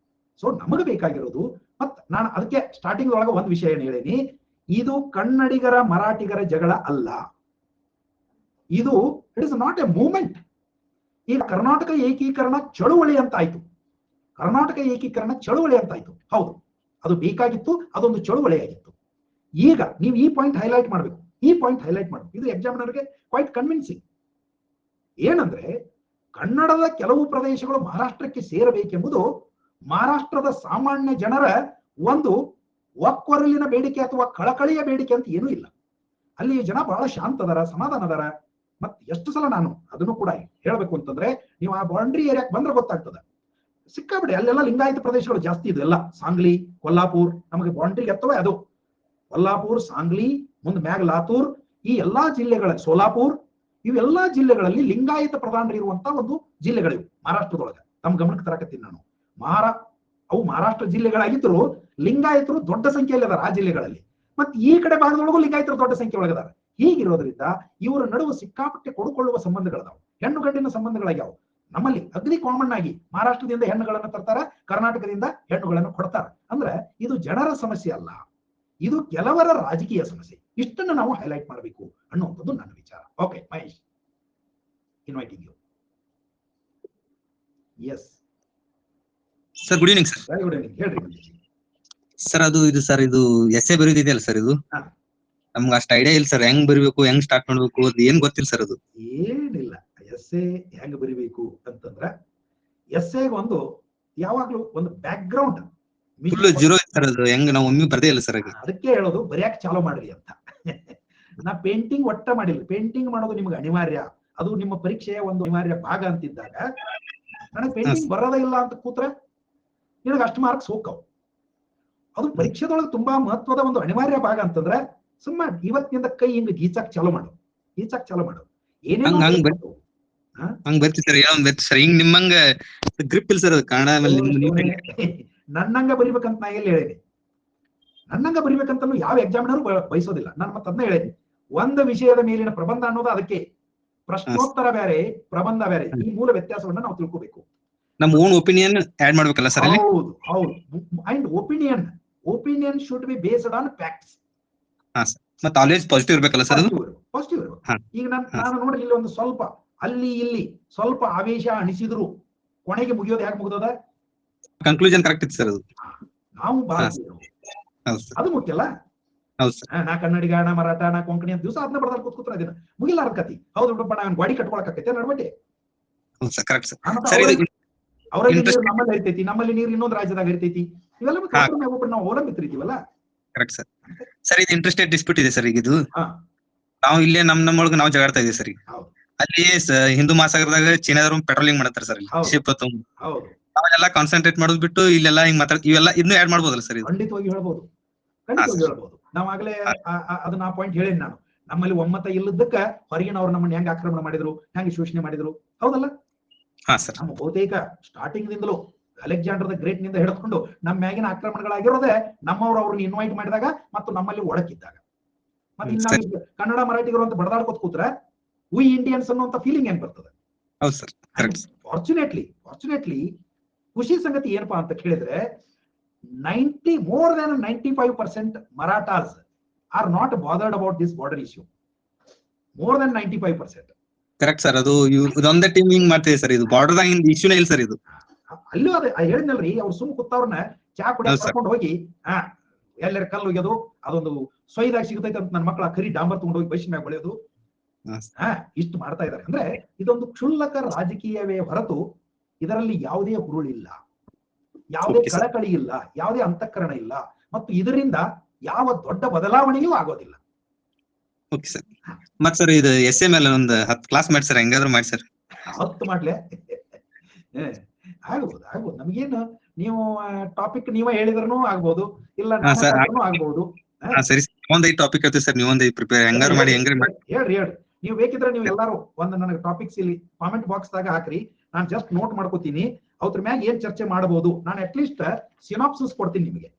ಸೊ ನಮಗೆ ಬೇಕಾಗಿರೋದು, ಮತ್ ನಾನು ಅದಕ್ಕೆ ಸ್ಟಾರ್ಟಿಂಗ್ ಒಳಗೆ ಒಂದು ವಿಷಯ ಏನ್ ಹೇಳೀನಿ, ಇದು ಕನ್ನಡಿಗರ ಮರಾಠಿಗರ ಜಗಳ ಅಲ್ಲ. ಇದು it is not A movement. ಈಗ ಕರ್ನಾಟಕ ಏಕೀಕರಣ ಚಳುವಳಿ ಅಂತ ಆಯ್ತು. ಹೌದು, ಅದು ಬೇಕಾಗಿತ್ತು, ಅದೊಂದು ಚಳುವಳಿ ಆಗಿತ್ತು. ಈಗ ನೀವು ಈ ಪಾಯಿಂಟ್ ಹೈಲೈಟ್ ಮಾಡಬೇಕು. ಇದು ಎಕ್ಸಾಮಿನರ್ಗೆ ಕ್ವೈಟ್ ಕನ್ವಿನ್ಸಿಂಗ್. ಏನಂದ್ರೆ, ಕನ್ನಡದ ಕೆಲವು ಪ್ರದೇಶಗಳು ಮಹಾರಾಷ್ಟ್ರಕ್ಕೆ ಸೇರಬೇಕೆಂಬುದು ಮಹಾರಾಷ್ಟ್ರದ ಸಾಮಾನ್ಯ ಜನರ ಒಂದು ಒಕ್ಕೊರಲಿನ ಬೇಡಿಕೆ ಅಥವಾ ಕಳಕಳಿಯ ಬೇಡಿಕೆ ಅಂತ ಏನೂ ಇಲ್ಲ. ಅಲ್ಲಿ ಜನ ಬಹಳ ಶಾಂತದರ, ಸಮಾಧಾನದರ. ಮತ್ತೆ ಎಷ್ಟು ಸಲ ನಾನು ಅದನ್ನು ಕೂಡ ಹೇಳ್ಬೇಕು ಅಂತಂದ್ರೆ, ನೀವು ಆ ಬೌಂಡ್ರಿ ಏರಿಯಾಕ್ ಬಂದ್ರೆ ಗೊತ್ತಾಗ್ತದೆ. ಸಿಕ್ಕಾಬಿಡಿ ಅಲ್ಲೆಲ್ಲ ಲಿಂಗಾಯತ ಪ್ರದೇಶಗಳು ಜಾಸ್ತಿ ಇದೆಲ್ಲ. ಸಾಂಗ್ಲಿ, ಕೊಲ್ಲಾಪುರ್, ನಮಗೆ ಬೌಂಡ್ರಿ ಎತ್ತವೆ ಅದು. ಕೊಲ್ಲಾಪುರ್, ಸಾಂಗ್ಲಿ, ಮುಂದೆ ಮ್ಯಾಗ್ ಲಾತೂರ್, ಈ ಎಲ್ಲಾ ಜಿಲ್ಲೆಗಳ, ಸೋಲಾಪುರ್, ಇವೆಲ್ಲಾ ಜಿಲ್ಲೆಗಳಲ್ಲಿ ಲಿಂಗಾಯತ ಪ್ರಧಾನರು ಇರುವಂತ ಒಂದು ಜಿಲ್ಲೆಗಳಿವೆ ಮಹಾರಾಷ್ಟ್ರದೊಳಗೆ. ತಮ್ಮ ಗಮನಕ್ಕೆ ತರಕತ್ತೀನಿ ನಾನು. ಅವು ಮಹಾರಾಷ್ಟ್ರ ಜಿಲ್ಲೆಗಳಾಗಿದ್ರು ಲಿಂಗಾಯತರು ದೊಡ್ಡ ಸಂಖ್ಯೆಯಲ್ಲಿ ಅದಾರ ಆ ಜಿಲ್ಲೆಗಳಲ್ಲಿ. ಮತ್ತೆ ಈ ಕಡೆ ಭಾಗದೊಳಗೂ ಲಿಂಗಾಯತರು ದೊಡ್ಡ ಸಂಖ್ಯೆ ಒಳಗದಾರ. ಹೀಗಿರೋದ್ರಿಂದ ಇವರ ನಡುವೆ ಸಿಕ್ಕಾಪಟ್ಟೆ ಕೊಡುಕೊಳ್ಳುವ ಸಂಬಂಧಗಳದಾವು, ಹೆಣ್ಣು ಗಂಡಿನ ಸಂಬಂಧಗಳಾಗ್ಯಾವ. ನಮ್ಮಲ್ಲಿ ಅಗ್ನಿ ಕಾಮನ್ ಆಗಿ ಮಹಾರಾಷ್ಟ್ರದಿಂದ ಹೆಣ್ಣುಗಳನ್ನು ತರ್ತಾರ, ಕರ್ನಾಟಕದಿಂದ ಹೆಣ್ಣುಗಳನ್ನು ಕೊಡ್ತಾರ. ಅಂದ್ರೆ ಇದು ಜನರ ಸಮಸ್ಯೆ ಅಲ್ಲ, ಇದು ಕೆಲವರ ರಾಜಕೀಯ ಸಮಸ್ಯೆ. ಇಷ್ಟನ್ನು ನಾವು ಹೈಲೈಟ್ ಮಾಡಬೇಕು ಅನ್ನುವಂಥದ್ದು ನನ್ನ ವಿಚಾರ. Okay Mahesh, inviting you. Yes sir, good evening sir. Good evening, ಹೇಳ್ರಿ ಸರ್. ಇದು ಎಸ್ಸೆ ಬರೆದಿದೆಯಲ್ಲ ಸರ್, ಇದು ನಮ್ಗೆ ಅಷ್ಟು ಐಡಿಯಾ ಇಲ್ಲ ಸರ್, ಹೆಂಗ್ ಬರಿಬೇಕು, ಹೆಂಗ್ ಸ್ಟಾರ್ಟ್ ಮಾಡ್ಬೇಕು, ಅದು ಏನ್ ಗೊತ್ತಿಲ್ಲ ಸರ್ ಅದು. ಏನಿಲ್ಲ, ಎಸ್ಸೆ ಹೆಂಗ್ ಬರಿಬೇಕು ಅಂತಂದ್ರ ಎಸ್ಸೆಗೆ ಒಂದು ಯಾವಾಗ್ಲೂ ಒಂದು back ground full zero sir ಅದು, ಹೆಂಗ್ ನಾವು ಒಮ್ಮೆ ಬರ್ದೇ ಇಲ್ಲ ಸರ್. ಅದಕ್ಕೆ ಹೇಳೋದು ಬರೆಯಕ್ ಚಾಲೂ ಮಾಡ್ರಿ ಅಂತ. ನಾ ಪೇಂಟಿಂಗ್ ಒಟ್ಟ ಮಾಡಿಲ್ಲ. ಪೇಂಟಿಂಗ್ ಮಾಡೋದು ನಿಮ್ಗೆ ಅನಿವಾರ್ಯ, ಅದು ನಿಮ್ಮ ಪರೀಕ್ಷೆಯ ಒಂದು ಅನಿವಾರ್ಯ ಭಾಗ ಅಂತಿದ್ದಾಗ ನನಗೆ ಪೇಂಟಿಂಗ್ ಬರೋದೇ ಇಲ್ಲ ಅಂತ ಕೂತ್ರೆ ನಿನಗೆ ಅಷ್ಟು ಮಾರ್ಕ್ಸ್ ಹೋಗ್ತಾವ್. ಅದು ಪರೀಕ್ಷೆದೊಳಗೆ ತುಂಬಾ ಮಹತ್ವದ ಒಂದು ಅನಿವಾರ್ಯ ಭಾಗ ಅಂತಂದ್ರೆ ಸುಮ್ಮ ಇವತ್ತಿನಿಂದ ಕೈ ಹಿಂಗ ಗೀಚಾಕ್ ಚಾಲೂ ಮಾಡು. ಏನೇನೋ ಹಂಗ್ ಬರ್ತಿ ಸರ್, ಏನೋ ಬರ್ತಿ ಸರ್. ಹಿಂಗ್ ನಿಮ್ಮಂಗ ಗ್ರಿಪ್ ಇಲ್ಲ ಸರ್ ಅದು ಕನ್ನಡ ಮೇಲೆ. ನನ್ನಂಗ ಬರಿಬೇಕಂತ ನಾ ಎಲ್ಲಿ ಹೇಳೇನಿ? ನನ್ನಂಗ ಬರಿಬೇಕಂತಲೂ ಯಾವ ಎಕ್ಸಾಮಿನರು ಬಯಸೋದಿಲ್ಲ. ನಾನು ಮತ್ತೆ ಅದನ್ನ ಹೇಳೇನಿ, ಒಂದು ವಿಷಯದ ಮೇಲಿನ ಪ್ರಬಂಧ ಅನ್ನೋದು ಅದಕ್ಕೆ. ಪ್ರಶ್ನೋತ್ತರ ಬೇರೆ, ಪ್ರಬಂಧ ಬೇರೆ. ಈ ಮೂಲ ವ್ಯತ್ಯಾಸವನ್ನ ನಾವು ತಿಳ್ಕೋಬೇಕು. ನಮ್ಮ ಓನ್ ಒಪಿನಿಯನ್ ಆಡ್ ಮಾಡ್ಬೇಕಲ್ಲ ಸರ್? ಹೌದು. And opinion should be based on facts. ಮತ್ತೆ ಆಲ್ವೇಸ್ ಪಾಸಿಟಿವ್ ಇರ್ಬೇಕಲ್ಲ ಸರ್? ಪಾಸಿಟಿವ್ ಇರ್ಬೇಕು. ಈಗ ನಾನು ನೋಡಿ ಇಲ್ಲಿ ಒಂದು ಸ್ವಲ್ಪ ಅಲ್ಲಿ ಇಲ್ಲಿ ಸ್ವಲ್ಪ ಆವೇಶ ಅನಿಸಿದ್ರು ಕೊನೆಗೆ ಮುಗಿಯೋದು ಯಾಕೆ ಮುಗಿದೋದ? ಕನ್ಕ್ಲೂಷನ್ ಕರೆಕ್ಟ್ ಇತ್ತು ಸರ್ ಅದು. ನಾವು ಭಾರತೀಯರು, ಅದು ಮುಖ್ಯಲ್ಲ. ನಾ ಕನ್ನಡಿಗ, ನಾ ಮರಾಠ, ನಾ ಕೊಂಕಣಿ ಅಂತ ದಿವಸ ಅದನ್ನ ಬರ್ದಾರ ಕೂತ್ಕೊತ್ರ ಅದನ್ನ ಮುಗಿಲಾರ ಕತಿ. ಹೌದು ಬಿಡಪ್ಪ, ನಾನು ಗಾಡಿ ಕಟ್ಕೊಳಕೈತೆ ನಡ್ಬಟ್ಟೆ. ಅವರಲ್ಲಿ ನೀರು ನಮ್ಮಲ್ಲಿ ಹರಿತೈತಿ, ನಮ್ಮಲ್ಲಿ ನೀರು ಇನ್ನೊಂದು ರಾಜ್ಯದಾಗ ಹರಿತೈತಿ. ಇವೆಲ್ಲ ನಾವು ಅವಲಂಬಿತರಿದ್ದೀವಲ್ಲ. Correct sir. ಸರ್ ಇದು ಇಂಟ್ರೆಸ್ಟೆಡ್ ಡಿಸ್ಪ್ಯೂಟ್ ಇದೆ ಸರ್. ಈಗ ಇದು ನಾವು ಇಲ್ಲೇ ನಮ್ಮೊಳಗೆ ನಾವು ಜಗಾಡ್ತಾ ಇದೀವಿ ಸರ್. ಅಲ್ಲಿ ಹಿಂದೂ ಮಹಾಸಾಗರದಾಗ ಚೀನಾದವ್ರು ಪೆಟ್ರೋಲಿಂಗ್ ಮಾಡತ್ತಾರ ಸರ್. ಶಿಪ್ ನಾವೆಲ್ಲ ಕಾನ್ಸಂಟ್ರೇಟ್ ಮಾಡೋದು ಬಿಟ್ಟು ಇಲ್ಲೆಲ್ಲ ಹಿಂಗ್ ಮಾತಾಡ್ ಇವೆಲ್ಲ ಇದನ್ನು ಆಡ್ ಮಾಡ್ಬೋದಲ್ಲ ಸರ್? ಖಂಡಿತವಾಗಿ ಹೇಳ್ಬೋದು. ನಾವಾಗಲೇ ಅದನ್ನ ಪಾಯಿಂಟ್ ಹೇಳೇನಿ ನಾನು. ನಮ್ಮಲ್ಲಿ ಒಮ್ಮತ ಇಲ್ಲದಕ್ಕ ಹೊರಗಿನವ್ರು ನಮ್ಮನ್ನ ಹೆಂಗ್ ಆಕ್ರಮಣ ಮಾಡಿದ್ರು, ಹೆಂಗ್ ಶೋಷಣೆ ಮಾಡಿದ್ರು, ಹೌದಲ್ಲ? ನಮ್ಮ ಬಹುತೇಕ ಸ್ಟಾರ್ಟಿಂಗ್ ನಿಂದಲೂ ಅಲೆಕ್ಸಾಂಡರ್ ದ ಗ್ರೇಟ್ ನಿಂದ ಹಿಡ್ಕೊಂಡು ನಮ್ಮ ಮ್ಯಾಗಿನ ಆಕ್ರಮಣಗಳಾಗಿರೋದೇ ನಮ್ಮವ್ರು ಅವ್ರನ್ನ ಇನ್ವೈಟ್ ಮಾಡಿದಾಗ ಮತ್ತು ನಮ್ಮಲ್ಲಿ ಒಳಕಿದ್ದಾಗ. ಮತ್ತೆ ಇನ್ನ ಕನ್ನಡ ಮರಾಠಿಗರು ಅಂತ ಬಡದಾಡ್ಕೋತ ಕೂತ್ರೆ ವಿ ಇಂಡಿಯನ್ಸ್ ಅನ್ನುವಂತ ಫೀಲಿಂಗ್ ಏನ್ ಬರ್ತದೆ? ಫಾರ್ಚುನೇಟ್ಲಿ ಖುಷಿ ಸಂಗತಿ ಏನಪ್ಪಾ ಅಂತ ಕೇಳಿದ್ರೆ, more than 95% Marathas are not bothered about this border issue. More than 95%. Correct sir. ಅದು ಇದೊಂದೇ ಟೀಮ್ ಹಿಂಗ್ ಮಾಡ್ತೀವಿ ಸರ್. ಇದು ಬಾರ್ಡರ್ ಇಶ್ಯೂನೇ ಇಲ್ಲ ಸರ್ ಇದು. ಅಲ್ಲೂ ಅದೇ ಹೇಳಿದ್ನಲ್ರಿ, ಅವ್ರು ಸುಮ್ ಕೂತವ್ರನ್ನ ಚಾ ಕುಡಿಯೋಕೆ ಕರ್ಕೊಂಡು ಹೋಗಿ ಎಲ್ಲರ ಕಲ್ಲು ಒಯ್ಯೋದು, ಅದೊಂದು ಸೊಯ್ದಾಗ ಸಿಗತೈತೆ ಅಂತ ನನ್ನ ಮಕ್ಕಳ ಕರಿ ಡಾಂಬರ್ ತಗೊಂಡು ಹೋಗಿ ಬಸ್ಸಿನ ಮ್ಯಾಗ ಬೆಳೆಯೋದು, ಇಷ್ಟು ಮಾಡ್ತಾ ಇದ್ದಾರೆ. ಅಂದ್ರೆ ಇದೊಂದು ಕ್ಷುಲ್ಲಕ ರಾಜಕೀಯವೇ ಹೊರತು ಇದರಲ್ಲಿ ಯಾವುದೇ ಹುರುಳಿಲ್ಲ, ಯಾವುದೇ ಕಳಕಳಿ ಇಲ್ಲ, ಯಾವುದೇ ಅಂತಃಕರಣ ಇಲ್ಲ, ಮತ್ತು ಇದರಿಂದ ಯಾವ ದೊಡ್ಡ ಬದಲಾವಣೆಯೂ ಆಗೋದಿಲ್ಲ. Okay sir. ಮತ್ ಸರ್ ಇದು ಎಸ್ಎ ಮೇಲೆ ಒಂದು 10 ಕ್ಲಾಸ್ ಮಾಡಿ ಸರ್, ಹೆಂಗಾದ್ರೂ ಮಾಡಿ ಸರ್. 10 ಮಾಡ್ಲೆ? ಆಗ್ಬೋದು. ನಮಗೇನು ನೀವು ಟಾಪಿಕ್ ನೀವೇ ಹೇಳಿದ್ರೂ ಆಗ್ಬೋದು, ಇಲ್ಲ ಆಗ್ಬೋದು. ಸರಿ, ಒಂದ್ 5 ಟಾಪಿಕ್ ಇರ್ತದೆ ಸರ್, ನೀವೊಂದ್ 5 ಪ್ರಿಪೇರ್ ಹೆಂಗಾರು ಮಾಡಿ ಹೇಳ್ರಿ. ನೀವು ಬೇಕಿದ್ರೆ ನೀವು ಎಲ್ಲಾರು ಒಂದು ನನಗೆ ಟಾಪಿಕ್ಸ್ ಇಲ್ಲಿ ಕಾಮೆಂಟ್ ಬಾಕ್ಸ್ ದಾಗ ಹಾಕ್ರಿ, ನಾನು ಜಸ್ಟ್ ನೋಟ್ ಮಾಡ್ಕೋತೀನಿ. ಅವ್ರ ಮ್ಯಾಗ ಏನ್ ಚರ್ಚೆ ಮಾಡಬಹುದು, ನಾನು ಅಟ್ಲೀಸ್ಟ್ ಸಿನಾಪ್ಸಿಸ್ ಕೊಡ್ತೀನಿ ನಿಮಗೆ.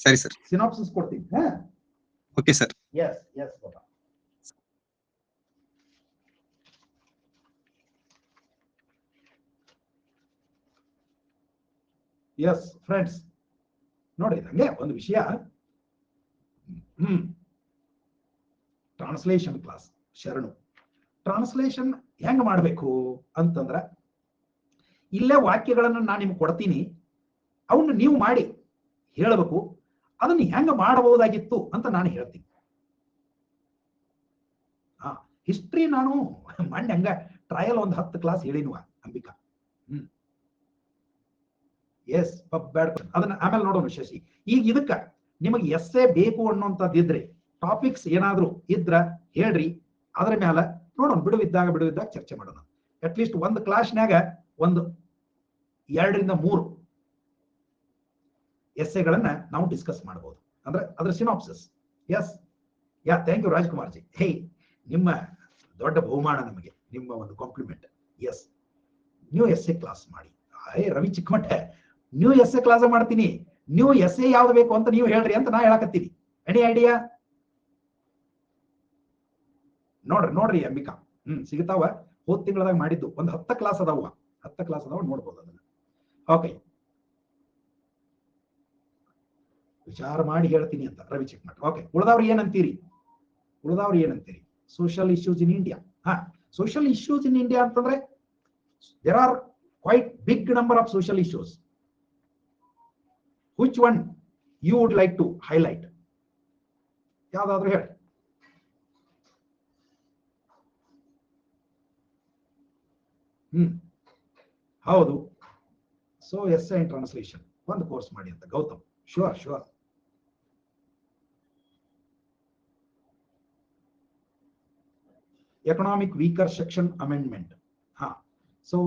ಸರಿ ಸರ್, ಸಿನಾಪ್ಸಿಸ್ ಕೊಡ್ತೀನಿ. Okay sir. ಎಸ್ ಬಾಬಾ. ಎಸ್ ಫ್ರೆಂಡ್ಸ್, ನೋಡಿ ನಂಗೆ ಒಂದು ವಿಷಯ, ಟ್ರಾನ್ಸ್ಲೇಷನ್ ಕ್ಲಾಸ್ ಶರಣು. ಟ್ರಾನ್ಸ್ಲೇಷನ್ ಹೆಂಗ್ ಮಾಡ್ಬೇಕು ಅಂತಂದ್ರ, ಇಲ್ಲೇ ವಾಕ್ಯಗಳನ್ನ ನಾನು ನಿಮ್ಗೆ ಕೊಡ್ತೀನಿ, ಅವನ್ನ ನೀವು ಮಾಡಿ ಹೇಳಬೇಕು. ಅದನ್ನ ಹೆಂಗ ಮಾಡಬಹುದಾಗಿತ್ತು ಅಂತ ನಾನು ಹೇಳ್ತೀನಿ. ಹಿಸ್ಟ್ರಿ ನಾನು ಮೊನ್ನೆ ಹಂಗ ಟ್ರಯಲ್ ಒಂದು 10 ಕ್ಲಾಸ್ ಹೇಳಿನುವ ಅಂಬಿಕಾ. ಎಸ್ ಬ್ಯಾಡ್, ಅದನ್ನ ಆಮೇಲೆ ನೋಡೋಣ ಶಶಿ. ಈಗ ಇದಕ್ಕ ನಿಮಗೆ ಎಸ್ಸೆ ಬೇಕು ಅನ್ನೋಂಥದ್ದಿದ್ರೆ, ಟಾಪಿಕ್ಸ್ ಏನಾದ್ರು ಇದ್ರ ಹೇಳ್ರಿ, ಅದ್ರ ಮ್ಯಾಲ ನೋಡೋಣ. ಬಿಡುವಿದ್ದಾಗ ಚರ್ಚೆ ಮಾಡೋಣ. ಅಟ್ಲೀಸ್ಟ್ ಒಂದು ಕ್ಲಾಸ್ನ್ಯಾಗ ಒಂದು 2 ರಿಂದ 3 ಎಸ್ಸೆಗಳನ್ನ ನಾವು ಡಿಸ್ಕಸ್ ಮಾಡಬಹುದು. ಅಂದ್ರೆ ಅದ್ರ synopsis. Thank you Rajkumar ji. ಹೇ, ನಿಮ್ಮ ದೊಡ್ಡ ಬಹುಮಾನ ನಮಗೆ, ನಿಮ್ಮ ಒಂದು compliment. Yes, new essay class ಮಾಡಿ. Ravi Chikkamathe, new essay class ಮಾಡ್ತೀನಿ. ನ್ಯೂ ಎಸ್ಸೆ ಯಾವ್ದು ಬೇಕು ಅಂತ ನೀವು ಹೇಳ್ರಿ ಅಂತ ನಾ ಹೇಳಕತ್ತೀನಿ. Any idea? ನೋಡ್ರಿ ಅಂಬಿಕಾ, ಸಿಗ್ತಾವ. ಹೋದ್ ತಿಂಗಳದಾಗ ಮಾಡಿದ್ದು ಒಂದು 10 ಕ್ಲಾಸ್ ಅದಾವ. 10 ಕ್ಲಾಸ್ ಅದಾವ, ನೋಡ್ಬೋದು ಅದನ್ನ. ಓಕೆ, ವಿಚಾರ ಮಾಡಿ ಹೇಳ್ತೀನಿ ಅಂತ ರವಿ ಚಿಕ್ಕಮಠ. ಓಕೆ, ಉಳಿದವ್ರು ಏನಂತೀರಿ? Social issues in India. Social issues in India ಅಂತಂದ್ರೆ there are quite big number of social issues. Which one you would like to highlight? ಯಾವ್ದಾದ್ರು ಹೇಳಿ. ಹೌದು. ಸೊ ಎಸ್ಸೆ ಅಂಡ್ ಟ್ರಾನ್ಸ್ಲೇಷನ್ ಒಂದು ಕೋರ್ಸ್ ಮಾಡಿ ಅಂತ Gautam. Sure sure. Economic weaker section amendment. ಹಾ, so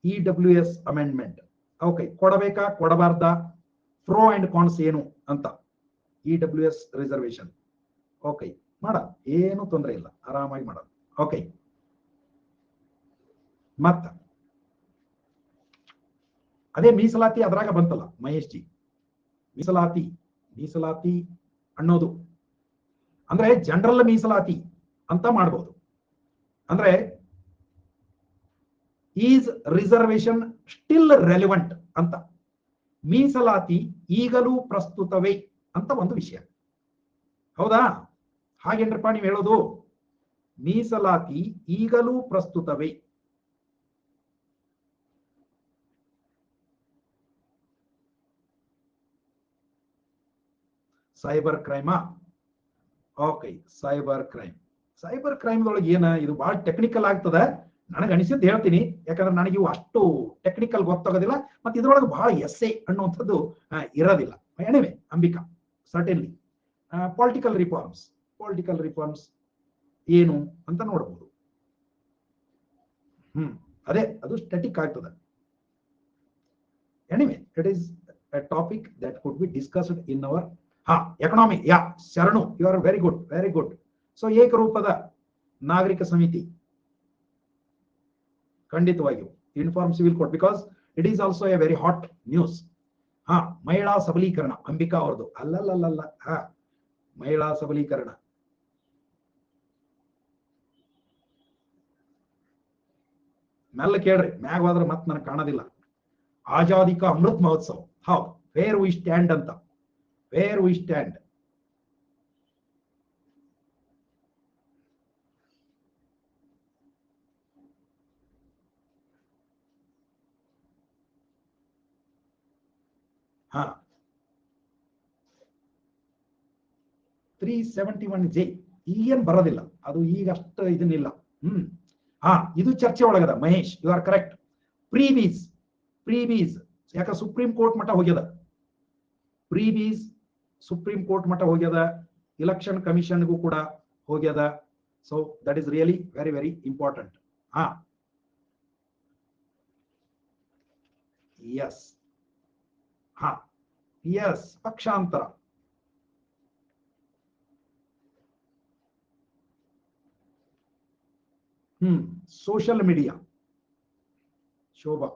EWS amendment. Okay, ಕೊಡಬೇಕಾ ಕೊಡಬಾರ್ದಾ, ಪ್ರೋ ಅಂಡ್ ಕಾನ್ಸ್ ಏನು ಅಂತ. EWS reservation. ಓಕೆ, ಮಾಡ, ಏನು ತೊಂದರೆ ಇಲ್ಲ, ಆರಾಮಾಗಿ ಮಾಡೋದು. ಓಕೆ, ಮತ್ತ ಅದೇ ಮೀಸಲಾತಿ ಅದ್ರಾಗ ಬಂತಲ್ಲ ಮಹೇಶ್ ಜಿ. ಮೀಸಲಾತಿ ಅನ್ನೋದು ಅಂದ್ರೆ ಜನರಲ್ ಮೀಸಲಾತಿ ಅಂತ ಮಾಡಬಹುದು. ಅಂದ್ರೆ ಈಸ್ ರಿಸರ್ವೇಶನ್ ಸ್ಟಿಲ್ ರೆಲಿವೆಂಟ್ ಅಂತ. ಮೀಸಲಾತಿ ಈಗಲೂ ಪ್ರಸ್ತುತವೇ ಅಂತ ಒಂದು ವಿಷಯ. ಹೌದಾ? ಹಾಗೇನ್ರಪ್ಪ ನೀವು ಹೇಳೋದು? ಮೀಸಲಾತಿ ಈಗಲೂ ಪ್ರಸ್ತುತವೇ. ಸೈಬರ್ ಕ್ರೈಮಾ? ಓಕೆ, ಸೈಬರ್ ಕ್ರೈಮ್ದೊಳಗೆ ಏನ, ಇದು ಬಹಳ ಟೆಕ್ನಿಕಲ್ ಆಗ್ತದ. ನನಗೆ ಅನಿಸಿದ್ದು ಹೇಳ್ತೀನಿ, ಯಾಕಂದ್ರೆ ನನಗೆ ಇವು ಅಷ್ಟು ಟೆಕ್ನಿಕಲ್ ಗೊತ್ತಾಗೋದಿಲ್ಲ, ಮತ್ತೆ ಇದ್ರೊಳಗೆ ಬಹಳ ಎಸ್ಸೆ ಅನ್ನುವಂಥದ್ದು ಇರೋದಿಲ್ಲ. Anyway, Ambika, certainly political reforms ಏನು ಅಂತ ನೋಡಬಹುದು. ಅದೇ ಅದು ಸ್ಟ್ಯಾಟಿಕ್ ಆಗ್ತದೆ. Anyway, it is a topic that could be discussed in our economy. Yeah Sharanu, you are very good. So ಏಕರೂಪದ ನಾಗರಿಕ ಸಮಿತಿ ಖಂಡಿತವಾಗಿಯೂ uniform civil code, because it is also a very hot news. ಮಹಿಳಾ ಸಬಲೀಕರಣ, ಅಂಬಿಕಾ ಅವ್ರದ್ದು. ಅಲ್ಲಲ್ಲ, ಮಹಿಳಾ ಸಬಲೀಕರಣ. ಮೆಲ್ಲ ಕೇಳ್ರಿ, ಮ್ಯಾಗ ಹೋದ್ರೆ ಮತ್ತೆ ನನಗೆ ಕಾಣೋದಿಲ್ಲ. ಆಜಾದಿ ಕಾ ಅಮೃತ್ ಮಹೋತ್ಸವ. ಹೌದು, ವೇರ್ ವಿ ಸ್ಟ್ಯಾಂಡ್ ಅಂತ. Where we stand. ಹಾ, 371J ಈಗೇನ್ ಬರೋದಿಲ್ಲ, ಅದು ಈಗ ಅಷ್ಟು ಇದನ್ನಿಲ್ಲ. ಇದು ಚರ್ಚೆ ಒಳಗದ ಮಹೇಶ್, ಯು ಆರ್ ಕರೆಕ್ಟ್. ಪ್ರೀವೀಸ್ ಯಾಕ ಸುಪ್ರೀಂ ಕೋರ್ಟ್ ಮಟ್ಟ ಹೋಗ್ಯದ. ಸುಪ್ರೀಂ ಕೋರ್ಟ್ ಮಟ್ಟ ಹೋಗ್ಯದ, ಇಲೆಕ್ಷನ್ ಕಮಿಷನ್ಗೂ ಕೂಡ ಹೋಗ್ಯದ. So that is really very very important. Yes ಪಕ್ಷಾಂತರ. Social media. Shobha,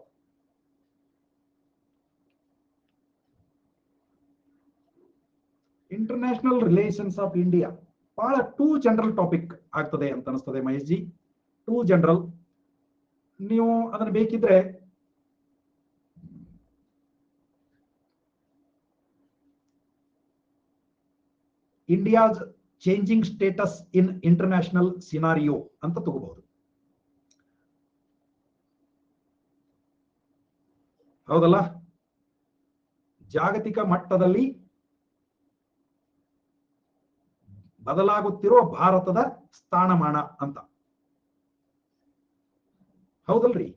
international relations of India ಬಹಳ ಟೂ ಜನರಲ್ ಟಾಪಿಕ್ ಆಗ್ತದೆ ಅಂತ ಅನಿಸ್ತದೆ ಮಹೇಶ್ ಜಿ. Two general. ನೀವು ಅದನ್ನು ಬೇಕಿದ್ರೆ ಇಂಡಿಯಾಸ್ ಚೇಂಜಿಂಗ್ ಸ್ಟೇಟಸ್ ಇನ್ ಇಂಟರ್ನ್ಯಾಷನಲ್ ಸಿನಾರಿಯೋ ಅಂತ ತಗೋಬಹುದು. ಹೌದಲ್ಲ? ಜಾಗತಿಕ ಮಟ್ಟದಲ್ಲಿ ಬದಲಾಗುತ್ತಿರುವ ಭಾರತದ ಸ್ಥಾನಮಾನ ಅಂತ. ಹೌದಲ್ರಿ?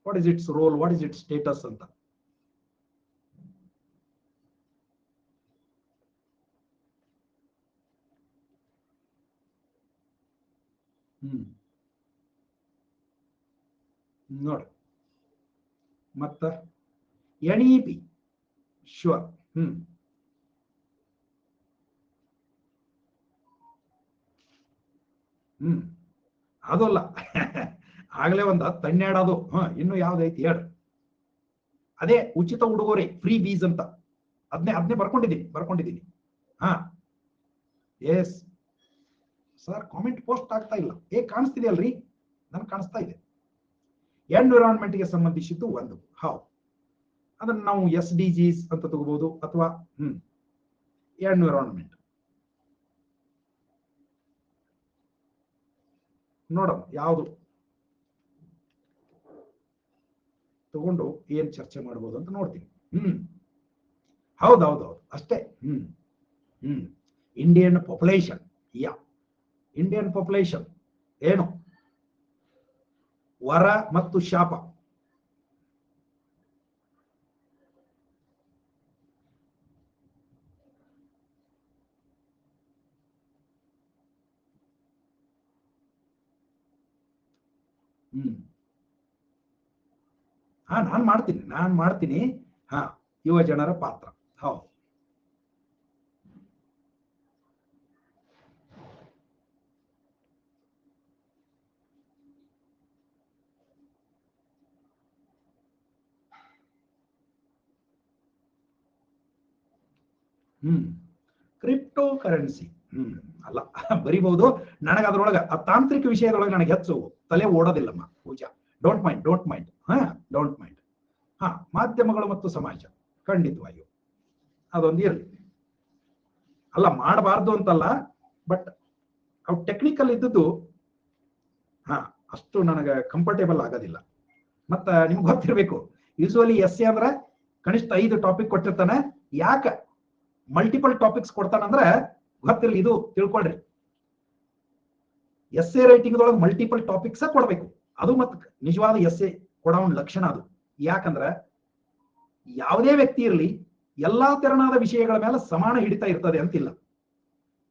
What is its role, what is its status ಅಂತ. ನೋಡಿ ಮತ್ತ NEP. ಶೂರ್. ಅದಲ್ಲ, ಆಗ್ಲೇ ಒಂದು 10 12 ಅದು. ಇನ್ನು ಯಾವ್ದೈತಿ ಹೇಳ್ರಿ? ಅದೇ ಉಚಿತ ಉಡುಗೊರೆ, ಫ್ರೀ ಬೀಸ್ ಅಂತ. ಅದನ್ನೇ ಬರ್ಕೊಂಡಿದ್ದೀನಿ. ಎಸ್ ಸರ್, ಕಾಮೆಂಟ್ ಪೋಸ್ಟ್ ಆಗ್ತಾ ಇಲ್ಲ. ಕಾಣಿಸ್ತಿದೆಯಲ್ರಿ? ನನ್ಗೆ ಕಾಣಿಸ್ತಾ ಇದೆ. ಎನ್ವಿರಾನ್ಮೆಂಟ್ಗೆ ಸಂಬಂಧಿಸಿದ್ದು ಒಂದು. ಅದನ್ನ ನಾವು SDGs ಅಂತ ತಗೋಬಹುದು, ಅಥವಾ ಎನ್ವಿರಾನ್ಮೆಂಟ್. ನೋಡೋಣ ಯಾವುದು ತಗೊಂಡು ಏನ್ ಚರ್ಚೆ ಮಾಡಬಹುದು ಅಂತ ನೋಡ್ತೀನಿ. ಹೌದೌದು ಅಷ್ಟೇ. Indian population. ಇಂಡಿಯನ್ ಪಾಪ್ಯುಲೇಷನ್ ಏನು ವರ ಮತ್ತು ಶಾಪ. ಹಾ, ನಾನ್ ಮಾಡ್ತೀನಿ. ಹಾ, ಯುವ ಜನರ ಪಾತ್ರ. ಹೌದು. ಕ್ರಿಪ್ಟೋ ಕರೆನ್ಸಿ ಅಲ್ಲ ಬರಿಬಹುದು. ನನಗೆ ಅದ್ರೊಳಗ ಆ ತಾಂತ್ರಿಕ ವಿಷಯದೊಳಗೆ ನನಗೆ ಹೆಚ್ಚು ತಲೆ ಓಡೋದಿಲ್ಲಮ್ಮ Pooja. Don't mind. Don't mind. ಮಾಧ್ಯಮಗಳು ಮತ್ತು ಸಮಾಜ ಖಂಡಿತವಾಗಿಯೂ ಅದೊಂದು ಇರಲಿ. ಅಲ್ಲ ಮಾಡಬಾರ್ದು ಅಂತಲ್ಲ, ಬಟ್ ಅವು ಟೆಕ್ನಿಕಲ್ ಇದ್ದದ್ದು ಅಷ್ಟು ನನಗೆ ಕಂಫರ್ಟೇಬಲ್ ಆಗೋದಿಲ್ಲ. ಮತ್ತ ನಿಮ್ಗೆ ಗೊತ್ತಿರ್ಬೇಕು, ಯೂಶುವಲಿ ಎಸ್ಸೆ ಅಂದ್ರೆ ಕನಿಷ್ಠ 5 ಟಾಪಿಕ್ ಕೊಟ್ಟಿರ್ತಾನೆ. ಯಾಕ ಮಲ್ಟಿಪಲ್ ಟಾಪಿಕ್ಸ್ ಕೊಡ್ತಾನಂದ್ರೆ ಗೊತ್ತಿರಲಿ, ಇದು ತಿಳ್ಕೊಳ್ರಿ. ಎಸ್ಸೆ ರೈಟಿಂಗ್ ಒಳಗೆ ಮಲ್ಟಿಪಲ್ ಟಾಪಿಕ್ಸ್ ಕೊಡ್ಬೇಕು. ಅದು ಮತ್ತೆ ನಿಜವಾದ ಎಸ್ಸೆ ಕೊಡೋ ಒಂದು ಲಕ್ಷಣ ಅದು. ಯಾಕಂದ್ರೆ ಯಾವುದೇ ವ್ಯಕ್ತಿ ಇರಲಿ, ಎಲ್ಲಾ ತೆರನಾದ ವಿಷಯಗಳ ಮೇಲೆ ಸಮಾನ ಹಿಡಿತಾ ಇರ್ತದೆ ಅಂತಿಲ್ಲ.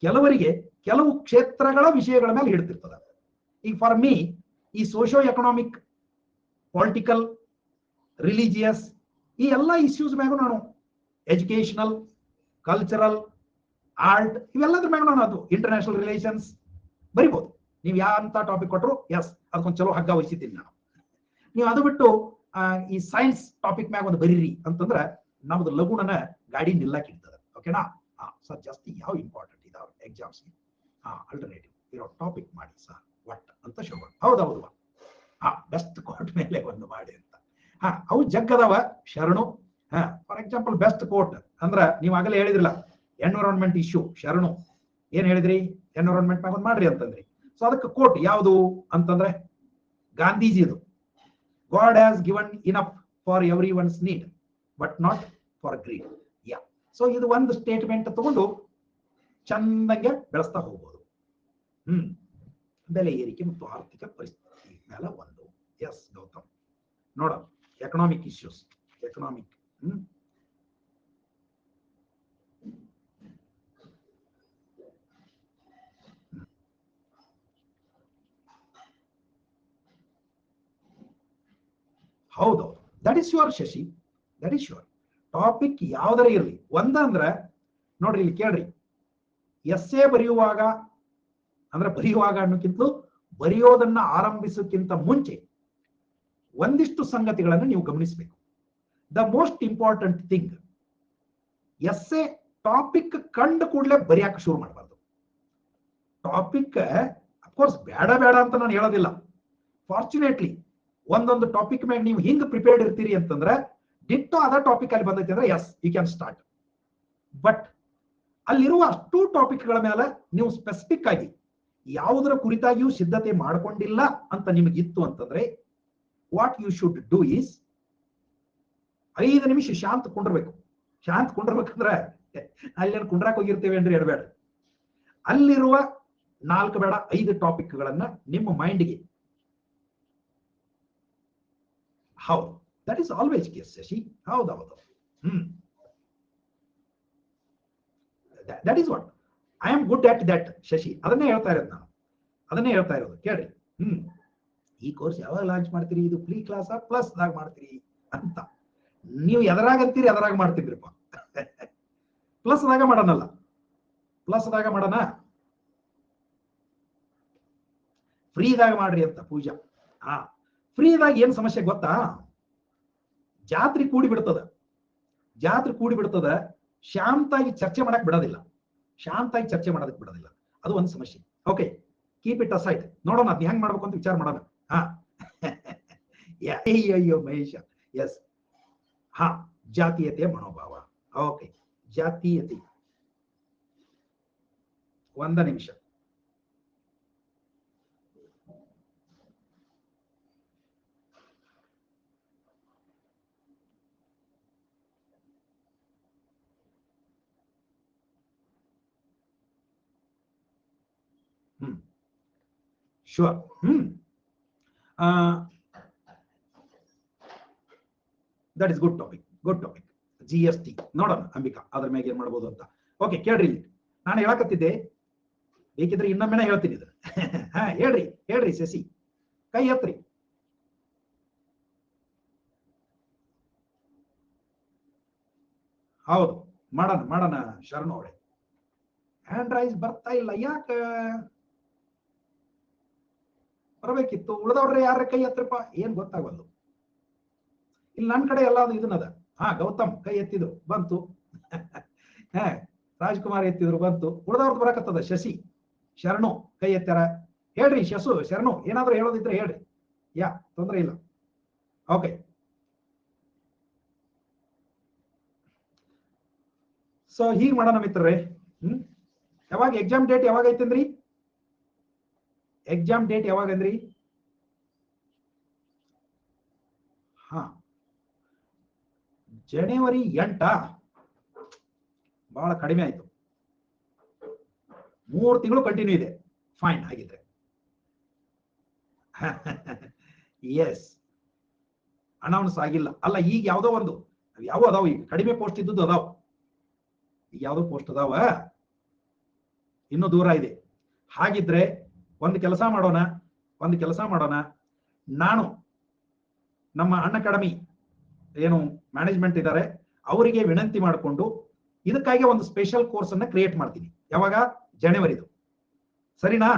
ಕೆಲವರಿಗೆ ಕೆಲವು ಕ್ಷೇತ್ರಗಳ ವಿಷಯಗಳ ಮೇಲೆ ಹಿಡಿತಿರ್ತದೆ. ಈಗ ಫಾರ್ ಮೀ ಈ ಸೋಶಿಯೋ ಎಕನಾಮಿಕ್, ಪೊಲಿಟಿಕಲ್, ರಿಲಿಜಿಯಸ್ ಈ ಎಲ್ಲಾ ಇಶ್ಯೂಸ್ ಮ್ಯಾಗೂ ನಾನು ಎಜುಕೇಶನಲ್, ಕಲ್ಚರಲ್, ಆರ್ಟ್ ಇವೆಲ್ಲದ್ರ ಮ್ಯಾಗ ನಾನು ಅದು ಇಂಟರ್ನ್ಯಾಷನಲ್ ರಿಲೇಷನ್ಸ್ ಬರಿಬಹುದು. ನೀವು ಯಾವ ಟಾಪಿಕ್ ಕೊಟ್ಟರು ಎಸ್ ಅದಕ್ಕೊಂದು ಚಲೋ ಹಗ್ಗ ವಹಿಸಿದ್ದೀನಿ ನಾನು. ನೀವು ಅದು ಬಿಟ್ಟು ಈ ಸೈನ್ಸ್ ಟಾಪಿಕ್ ಮ್ಯಾಗ ಒಂದು ಬರೀರಿ ಅಂತಂದ್ರೆ ನಮ್ದು ಲಗುಣನ ಗಾಡಿ ನಿಲ್ಲಾಕಿರ್ತದೆ. ಓಕೆನಾ? ಸರ್ ಜಾಸ್ತಿ ಯಾವ ಇಂಪಾರ್ಟೆಂಟ್ ಇದಾವೆ ಎಕ್ಸಾಮ್ಸ್ಗೆ, ಅಲ್ಟರ್ನೇಟಿವ್ ಇರೋ ಟಾಪಿಕ್ ಮಾಡಿ ಸರ್ ಒಟ್ ಅಂತ ಶೋಭ. ಹೌದೌದು, ಬೆಸ್ಟ್ ಕೋಟ್ ಮೇಲೆ ಒಂದು ಮಾಡಿ ಅಂತ. ಅವು ಜಗ್ಗದವ ಶರಣು. ಫಾರ್ ಎಕ್ಸಾಂಪಲ್ ಬೆಸ್ಟ್ ಕೋಟ್ ಅಂದ್ರ ನೀವು ಆಗಲೇ ಹೇಳಿದ್ರಲ್ಲ, ಎನ್ವಿರಾನ್ಮೆಂಟ್ ಇಶ್ಯೂ ಶರಣು ಏನ್ ಹೇಳಿದ್ರಿ, ಎನ್ವಿರಾನ್ಮೆಂಟ್ ಮ್ಯಾಗ ಒಂದು ಮಾಡ್ರಿ ಅಂತಂದ್ರಿ. ಸೊ ಅದಕ್ಕೆ ಕೋಟ್ ಯಾವುದು ಅಂತಂದ್ರೆ ಗಾಂಧೀಜಿದು, God has given enough for everyone's need but not for greed. So ಇದು ಒಂದು ಸ್ಟೇಟ್ಮೆಂಟ್ ತಗೊಂಡು ಚಂದಂಗೆ ಬೆಳೆಸ್ತಾ ಹೋಗ್ಬೋದು. ಬೆಲೆ ಏರಿಕೆ ಮತ್ತು ಆರ್ಥಿಕ ಪರಿಸ್ಥಿತಿ ಮೇಲೆ ಒಂದು. ಎಸ್ ಗೌತಮ್, ನೋಡ ಎಕನಾಮಿಕ್ ಇಶ್ಯೂಸ್, ಎಕನಾಮಿಕ್ ಹೌದು. That is your Shashi, that is your topic. ಯಾವ್ದಾರ ಇರಲಿ ಒಂದಂದ್ರೆ ನೋಡ್ರಿ, ಇಲ್ಲಿ ಕೇಳ್ರಿ. ಎಸ್ಸೆ ಬರೆಯುವಾಗ ಅಂದ್ರೆ ಬರೆಯುವಾಗ ಅನ್ನೋಕ್ಕಿಂತಲೂ ಬರೆಯೋದನ್ನ ಆರಂಭಿಸೋಕ್ಕಿಂತ ಮುಂಚೆ ಒಂದಿಷ್ಟು ಸಂಗತಿಗಳನ್ನು ನೀವು ಗಮನಿಸಬೇಕು. The most important thing, essay topic ಕಂಡ ಕೂಡಲೇ ಬರೆಯಕ್ಕೆ ಶುರು ಮಾಡಬಾರ್ದು. ಟಾಪಿಕ್ ಅಫ್ಕೋರ್ಸ್ ಬೇಡ ಅಂತ ನಾನು ಹೇಳೋದಿಲ್ಲ. ಫಾರ್ಚುನೇಟ್ಲಿ ಒಂದೊಂದು ಟಾಪಿಕ್ ಮೇಲೆ ನೀವು ಹಿಂಗ್ ಪ್ರಿಪೇರ್ಡ್ ಇರ್ತೀರಿ ಅಂತಂದ್ರೆ ಡಿಟ್ಟೋ ಅದ ಟಾಪಿಕ್ ಅಲ್ಲಿ ಬಂದೈತಿ ಅಂದ್ರೆ yes you can start. But ಅಲ್ಲಿರುವ ಅಷ್ಟು ಟಾಪಿಕ್ಗಳ ಮೇಲೆ ನೀವು ಸ್ಪೆಸಿಫಿಕ್ ಆಗಿ ಯಾವುದರ ಕುರಿತಾಗಿಯೂ ಸಿದ್ಧತೆ ಮಾಡ್ಕೊಂಡಿಲ್ಲ ಅಂತ ನಿಮಗಿತ್ತು ಅಂತಂದ್ರೆ what you should do is 5 ನಿಮಿಷ ಶಾಂತ ಕುಂಡ್ರಬೇಕು. ಶಾಂತ ಕುಂಡ್ರಬೇಕಂದ್ರೆ ಅಲ್ಲೇನು ಕುಂಡ್ರಾಕ್ ಹೋಗಿರ್ತೇವೆ ಅಂದ್ರೆ ಇರಬೇಡ. ಅಲ್ಲಿರುವ 4 ಬೇಡ 5 ಟಾಪಿಕ್ಗಳನ್ನ ನಿಮ್ಮ ಮೈಂಡ್ಗೆ, ಹೌದು that is always case Shashi. ಹೌದೌದು. That is what I am good at that Shashi. ಅದನ್ನೇ ಹೇಳ್ತಾ ಇರೋದು ನಾನು, ಅದನ್ನೇ ಹೇಳ್ತಾ ಇರೋದು. ಕೇಳ್ರಿ, ಈ ಕೋರ್ಸ್ ಯಾವಾಗ ಲಾಂಚ್ ಮಾಡ್ತೀರಿ, ಇದು ಫ್ರೀ ಕ್ಲಾಸ್ ಪ್ಲಸ್ ದಾಗ ಮಾಡ್ತೀರಿ ಅಂತ ನೀವು ಎದರಾಗಂತೀರಿ ಎದರಾಗ ಮಾಡ್ತಿದ್ರಿಪ್ಪ. ಪ್ಲಸ್ ದಾಗ ಮಾಡೋಣಲ್ಲ, ಪ್ಲಸ್ ದಾಗ ಮಾಡೋಣ, ಫ್ರೀದಾಗ ಮಾಡ್ರಿ ಅಂತ ಪೂಜಾ. ಫ್ರೀದಾಗ ಏನ್ ಸಮಸ್ಯೆ ಗೊತ್ತಾ, ಜಾತ್ರೆ ಕೂಡಿ ಬಿಡ್ತದ, ಜಾತ್ರೆ ಕೂಡಿ ಬಿಡ್ತದ, ಶಾಂತಾಗಿ ಚರ್ಚೆ ಮಾಡಕ್ ಬಿಡೋದಿಲ್ಲ, ಶಾಂತಾಗಿ ಚರ್ಚೆ ಮಾಡೋದಕ್ಕೆ ಬಿಡೋದಿಲ್ಲ. ಅದು ಒಂದು ಸಮಸ್ಯೆ. Okay, keep it aside. ನೋಡೋಣ ಅದ್ ಹೆಂಗ್ ಮಾಡ್ಬೇಕು ಅಂತ ವಿಚಾರ ಮಾಡೋಣ. ಅಯ್ಯೋ ಮಹೇಶ, ಎಸ್. ಜಾತೀಯತೆಯ ಮನೋಭಾವ. ಓಕೆ, ಜಾತೀಯತೆ. ಒಂದ ನಿಮಿಷ. Sure. That is good topic. GST ನೋಡೋಣ ಅಂಬಿಕಾ ಅದ್ರ ಮ್ಯಾಗ ಏನ್ ಮಾಡ್ಬೋದು ಅಂತ. ಓಕೆ ಕೇಳ್ರಿ, ನಾನು ಹೇಳಕತ್ತಿದ್ದೆ, ಬೇಕಿದ್ರೆ ಇನ್ನೊಮ್ಮೆನ ಹೇಳ್ತೀನಿ ಇದು. ಹಾ ಹೇಳ್ರಿ ಶಶಿ, ಕೈ ಎತ್ರಿ. ಹೌದು, ಮಾಡೋಣ ಶರಣು ಅವರೇ. ಹ್ಯಾಂಡ್ ರೈಸ್ ಬರ್ತಾ ಇಲ್ಲ, ಯಾಕ ಬರಬೇಕಿತ್ತು? ಉಳಿದವ್ರೆ ಯಾರ ಕೈ ಎತ್ರಪ್ಪ, ಏನ್ ಗೊತ್ತಾಗಲ್ಲ. ಇಲ್ಲಿ ನನ್ನ ಕಡೆ ಎಲ್ಲ ಇದನ್ನದ. ಹಾ, ಗೌತಮ್ ಕೈ ಎತ್ತಿದ್ರು ಬಂತು. ಹಾ, ರಾಜ್ಕುಮಾರ್ ಎತ್ತಿದ್ರು ಬಂತು. ಉಳಿದವ್ರದ್ದು ಬರಕತ್ತದ. ಶಶಿ, ಶರಣು ಕೈ ಎತ್ತಾರ. ಹೇಳ್ರಿ ಶರಣು ಏನಾದ್ರು ಹೇಳೋದಿದ್ರೆ ಹೇಳ್ರಿ, ತೊಂದರೆ ಇಲ್ಲ. ಓಕೆ, ಸೊ ಹೀಗ್ ಮಾಡೋಣ ಮಿತ್ರರೇ. ಯಾವಾಗ ಎಕ್ಸಾಮ್ ಡೇಟ್ ಯಾವಾಗ ಐತಂದ್ರಿ? Exam date ಯಾವಾಗಂದ್ರಿ? ಹಾ, ಜನವರಿ 8. ಬಹಳ ಕಡಿಮೆ ಆಯ್ತು. 3 ತಿಂಗಳು ಕಂಟಿನ್ಯೂ ಇದೆ. ಫೈನ್ ಆಗಿದ್ರೆ. ಎಸ್, ಅನೌನ್ಸ್ ಆಗಿಲ್ಲ ಅಲ್ಲ. ಈಗ ಯಾವ್ದೋ ಒಂದು ಯಾವ ಅದಾವ, ಈಗ ಕಡಿಮೆ ಪೋಸ್ಟ್ ಇದ್ದದ್ದು ಅದಾವ. ಈಗ ಯಾವ್ದೋ ಪೋಸ್ಟ್ ಅದಾವ, ಇನ್ನೂ ದೂರ ಇದೆ. ಹಾಗಿದ್ರೆ ಒಂದು ಕೆಲಸ ಮಾಡೋಣ. ನಾನು ನಮ್ಮ ಅನ್ ಅಕಾಡೆಮಿ ಏನು ಮ್ಯಾನೇಜ್ಮೆಂಟ್ ಇದ್ದಾರೆ ಅವರಿಗೆ ವಿನಂತಿ ಮಾಡಿಕೊಂಡು ಇದಕ್ಕಾಗಿ ಒಂದು ಸ್ಪೆಷಲ್ ಕೋರ್ಸ್ ಅನ್ನ ಕ್ರಿಯೇಟ್ ಮಾಡ್ತೀನಿ. ಯಾವಾಗ? ಜನವರಿದು. ಸರಿನಾ?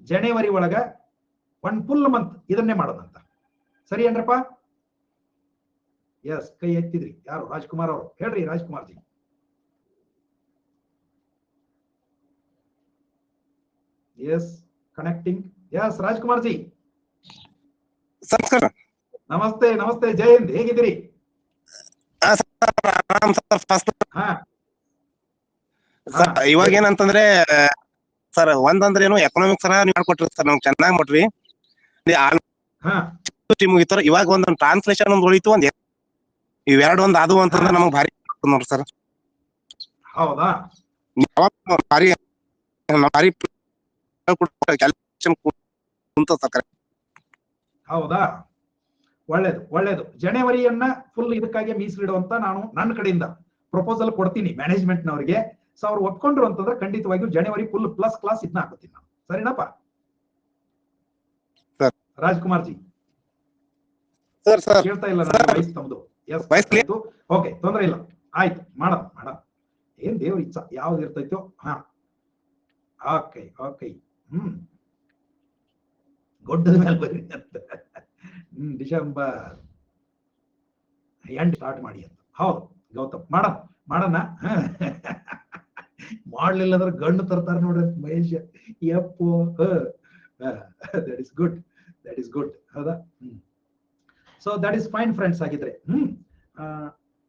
ಜನವರಿ ಒಳಗ 1 ಫುಲ್ ಮಂತ್ ಇದನ್ನೇ ಮಾಡೋದಂತ. ಸರಿ ಏನ್ರಪ್ಪ? ಎಸ್, ಕೈ ಎತ್ತಿದ್ರಿ ಯಾರು? ರಾಜ್ಕುಮಾರ್ ಅವರು. ಹೇಳ್ರಿ Rajkumar ji. Yes, connecting. Yes, Rajkumar ji. ನಮಸ್ತೆ, ಜೈ ಹಿಂದ್. ಹೇಗಿದ್ದೀರಿ? ಇವಾಗ ಏನಂತಂದ್ರೆ ಸರ್, ಒಂದಂದ್ರೆ ಏನು ಎಕನಾಮಿಕ್ಸ್ ಮಾಡ್ಕೊಟ್ರಿ ಸರ್, ನಮ್ಗೆ ಚೆನ್ನಾಗಿ ಮಾಡ್ರಿ. ಮುಗಿತಾರ. ಇವಾಗ ಒಂದ್ ಟ್ರಾನ್ಸ್ಲೇಷನ್ ಒಂದ್ ಉಳಿತು, ಇವೆರಡು ಒಂದ್ ಅದು ಅಂತಂದ್ರೆ ನಮಗ್ ಭಾರಿ ನೋಡ್ರಿ ಸರ್. ಹೌದಾ? ಭಾರಿ ಹೌದಾ? ಒಳ್ಳೇದು. ಜನವರಿಯನ್ನ ಫುಲ್ ಇದಕ್ಕಾಗಿ ಮೀಸಲಿಡುವಂತ ನಾನು ನನ್ನ ಕಡೆಯಿಂದ ಪ್ರಪೋಸಲ್ ಕೊಡ್ತೀನಿ ಮ್ಯಾನೇಜ್ಮೆಂಟ್ ನವರಿಗೆ. ಸೊ ಅವ್ರು ಒಪ್ಕೊಂಡ್ರು ಅಂತಂದ್ರೆ ಖಂಡಿತವಾಗಿಯೂ ಜನವರಿ ಫುಲ್ ಪ್ಲಸ್ ಕ್ಲಾಸ್ ಇದನ್ನ ಹಾಕೋತೀನಿ ನಾನು. ಸರಿನಪ್ಪ ರಾಜ್ಕುಮಾರ್ ಜಿ? ಕೇಳ್ತಾ ಇಲ್ಲ ನನಗೆ ವಯಸ್ಸು ತಮ್ಮದು. ಎಸ್, ಓಕೆ, ತೊಂದರೆ ಇಲ್ಲ. ಆಯ್ತು, ಮಾಡೋಣ. ಏನ್ ದೇವ್ರ ಇಚ್ಛಾ ಯಾವ್ದು ಇರ್ತೈತೋ. ಹಾ, ಓಕೆ. ಗೊಡ್ಡದ ಮೇಲೆ ಬರ್ರಿ ಅಂತ. ಡಿಸೆಂಬರ್ ಎಂಡ್ ಸ್ಟಾರ್ಟ್ ಮಾಡಿ ಅಂತ. ಹೌದು ಗೌತಮ್, ಮಾಡೋಣ. ಮಾಡ್ಲಿಲ್ಲ ಅಂದ್ರೆ ಗಂಡು ತರ್ತಾರ ನೋಡ್ರಿ ಮಹೇಶ್. ಯಪ್ಪೋ, ದಟ್ ಇಸ್ ಗುಡ್. ಹೌದಾ? So that is fine friends. ಆಗಿದ್ರೆ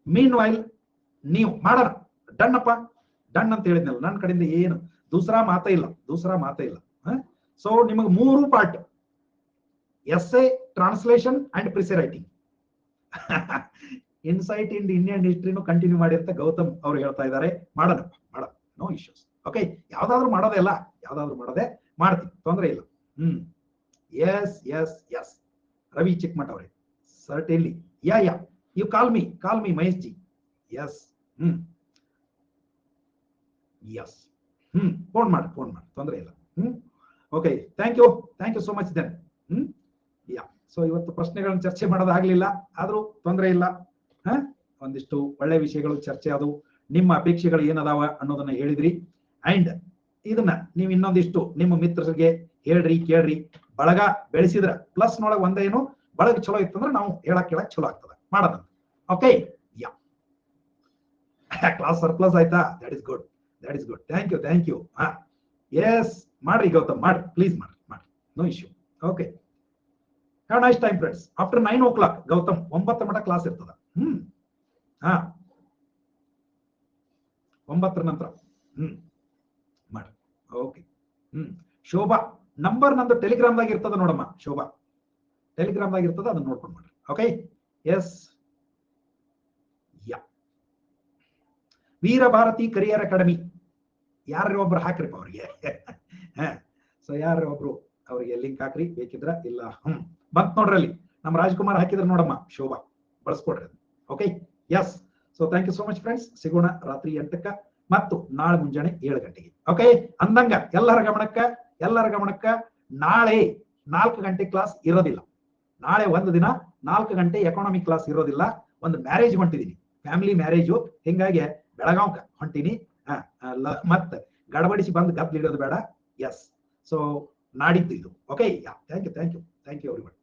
ಮೀನ್ ವೈಲ್ ನೀವು ಮಾಡೋಣ. ಡನ್ನಪ್ಪ, ಡನ್ ಅಂತ ಹೇಳಿದ್ನಲ್ಲ. ನನ್ನ ಕಡೆಯಿಂದ ಏನು ದೂಸರಾ ಮಾತೇ ಇಲ್ಲ. ಸೊ ನಿಮಗೆ 3 part: essay, translation and precis writing. Insight in Indian ಹಿಸ್ಟ್ರಿನೂ ಕಂಟಿನ್ಯೂ ಮಾಡಿರ್ತ ಗೌತಮ್ ಅವ್ರು ಹೇಳ್ತಾ ಇದ್ದಾರೆ. ಮಾಡೋಣ, ನೋ ಇಶ್ಯೂಸ್. ಓಕೆ, ಯಾವ್ದಾದ್ರು ಮಾಡೋದೇ ಮಾಡ್ತೀನಿ, ತೊಂದರೆ ಇಲ್ಲ. ಎಸ್ ರವಿ ಚಿಕ್ಕಮಠ ಅವರೇ, certainly. You call me Mahesh ji. Yes, phone ಮಾಡಿ, ತೊಂದರೆ ಇಲ್ಲ. Okay, thank you so much then. So ಇವತ್ತು ಪ್ರಶ್ನೆಗಳನ್ನು ಚರ್ಚೆ ಮಾಡೋದಾಗ್ಲಿಲ್ಲ, ಆದ್ರೂ ತೊಂದರೆ ಇಲ್ಲ. ಒಂದಿಷ್ಟು ಒಳ್ಳೆ ವಿಷಯಗಳು ಚರ್ಚೆ ಆದವು. ನಿಮ್ಮ ಅಪೇಕ್ಷೆಗಳು ಏನದಾವ ಅನ್ನೋದನ್ನ ಹೇಳಿದ್ರಿ. ಅಂಡ್ ಇದನ್ನ ನೀವು ಇನ್ನೊಂದಿಷ್ಟು ನಿಮ್ಮ ಮಿತ್ರರಿಗೆ ಹೇಳ್ರಿ, ಕೇಳ್ರಿ. ಬಳಗ ಬೆಳೆಸಿದ್ರ ಪ್ಲಸ್ ನೊಳಗೆ ಒಂದೇನು ಬಳಗ ಚಲೋ ಇತ್ತಂದ್ರೆ ನಾವು ಹೇಳಕ್ ಚಲೋ ಆಗ್ತದೆ. ಮಾಡೋಣ. ಓಕೆ, ಕ್ಲಾಸ್ ಸರ್ಪ್ಲಸ್ ಆಯ್ತಾ? That is good. Thank you. Yes, ಮಾಡ್ರಿ ಗೌತಮ್, ಪ್ಲೀಸ್ ಮಾಡ್ರಿ. No issue. Okay, have nice time friends. After 9 o'clock Gautam 9 ಮಟ ಕ್ಲಾಸ್ ಇರ್ತದ. 9 ನಂತರ ಮಾಡ್ರಿ. ಓಕೆ. ಶೋಭಾ ನಂಬರ್ ನಂದು ಟೆಲಿಗ್ರಾಮ್ದಾಗ ಇರ್ತದ ನೋಡಮ್ಮ. ಶೋಭಾ ಟೆಲಿಗ್ರಾಮ್ದಾಗ ಇರ್ತದ, ಅದನ್ನ ನೋಡ್ಕೊಂಡು ಮಾಡ್ರಿ. Okay, yes. Veerabharathi career academy ಯಾರು ಒಬ್ರು ಹಾಕ್ರಿಪ್ಪ ಅವ್ರಿಗೆ. ಸೊ ಯಾರು ಒಬ್ರು ಅವರಿಗೆ ಲಿಂಕ್ ಹಾಕ್ರಿ ಬೇಕಿದ್ರ. ಇಲ್ಲ ಬಂತ್ ನೋಡ್ರಿ ಅಲ್ಲಿ ನಮ್ಮ ರಾಜ್ಕುಮಾರ್ ಹಾಕಿದ್ರೆ ನೋಡಮ್ಮ ಶೋಭಾ ಬಳಸ್ಕೊಡ್ರಿ. Okay, yes. So thank you so much friends. ಸಿಗೋಣ ರಾತ್ರಿ 8ಕ್ಕೆ ಮತ್ತು ನಾಳೆ ಮುಂಜಾನೆ 7 ಗಂಟೆಗೆ. ಓಕೆ, ಅಂದಂಗ ಎಲ್ಲರ ಗಮನಕ್ಕ ನಾಳೆ 4 ಗಂಟೆ ಕ್ಲಾಸ್ ಇರೋದಿಲ್ಲ. ನಾಳೆ ಒಂದು ದಿನ 4 ಗಂಟೆ ಎಕಾನಮಿ ಕ್ಲಾಸ್ ಇರೋದಿಲ್ಲ. ಒಂದು ಮ್ಯಾರೇಜ್ ಹೊಂಟಿದೀನಿ, ಫ್ಯಾಮಿಲಿ ಮ್ಯಾರೇಜು, ಹಿಂಗಾಗಿ ಬೆಳಗಾವ್ಕ ಹೊಂಟಿನಿ. ಮತ್ತೆ ಗಡಬಡಿಸಿ ಬಂದು ಗದ್ದಲು ಹಿಡಿಯೋದು ಬೇಡ. ಎಸ್, ಸೊ ನಾಡಿದ್ದು ಇದು. Okay, thank you everybody.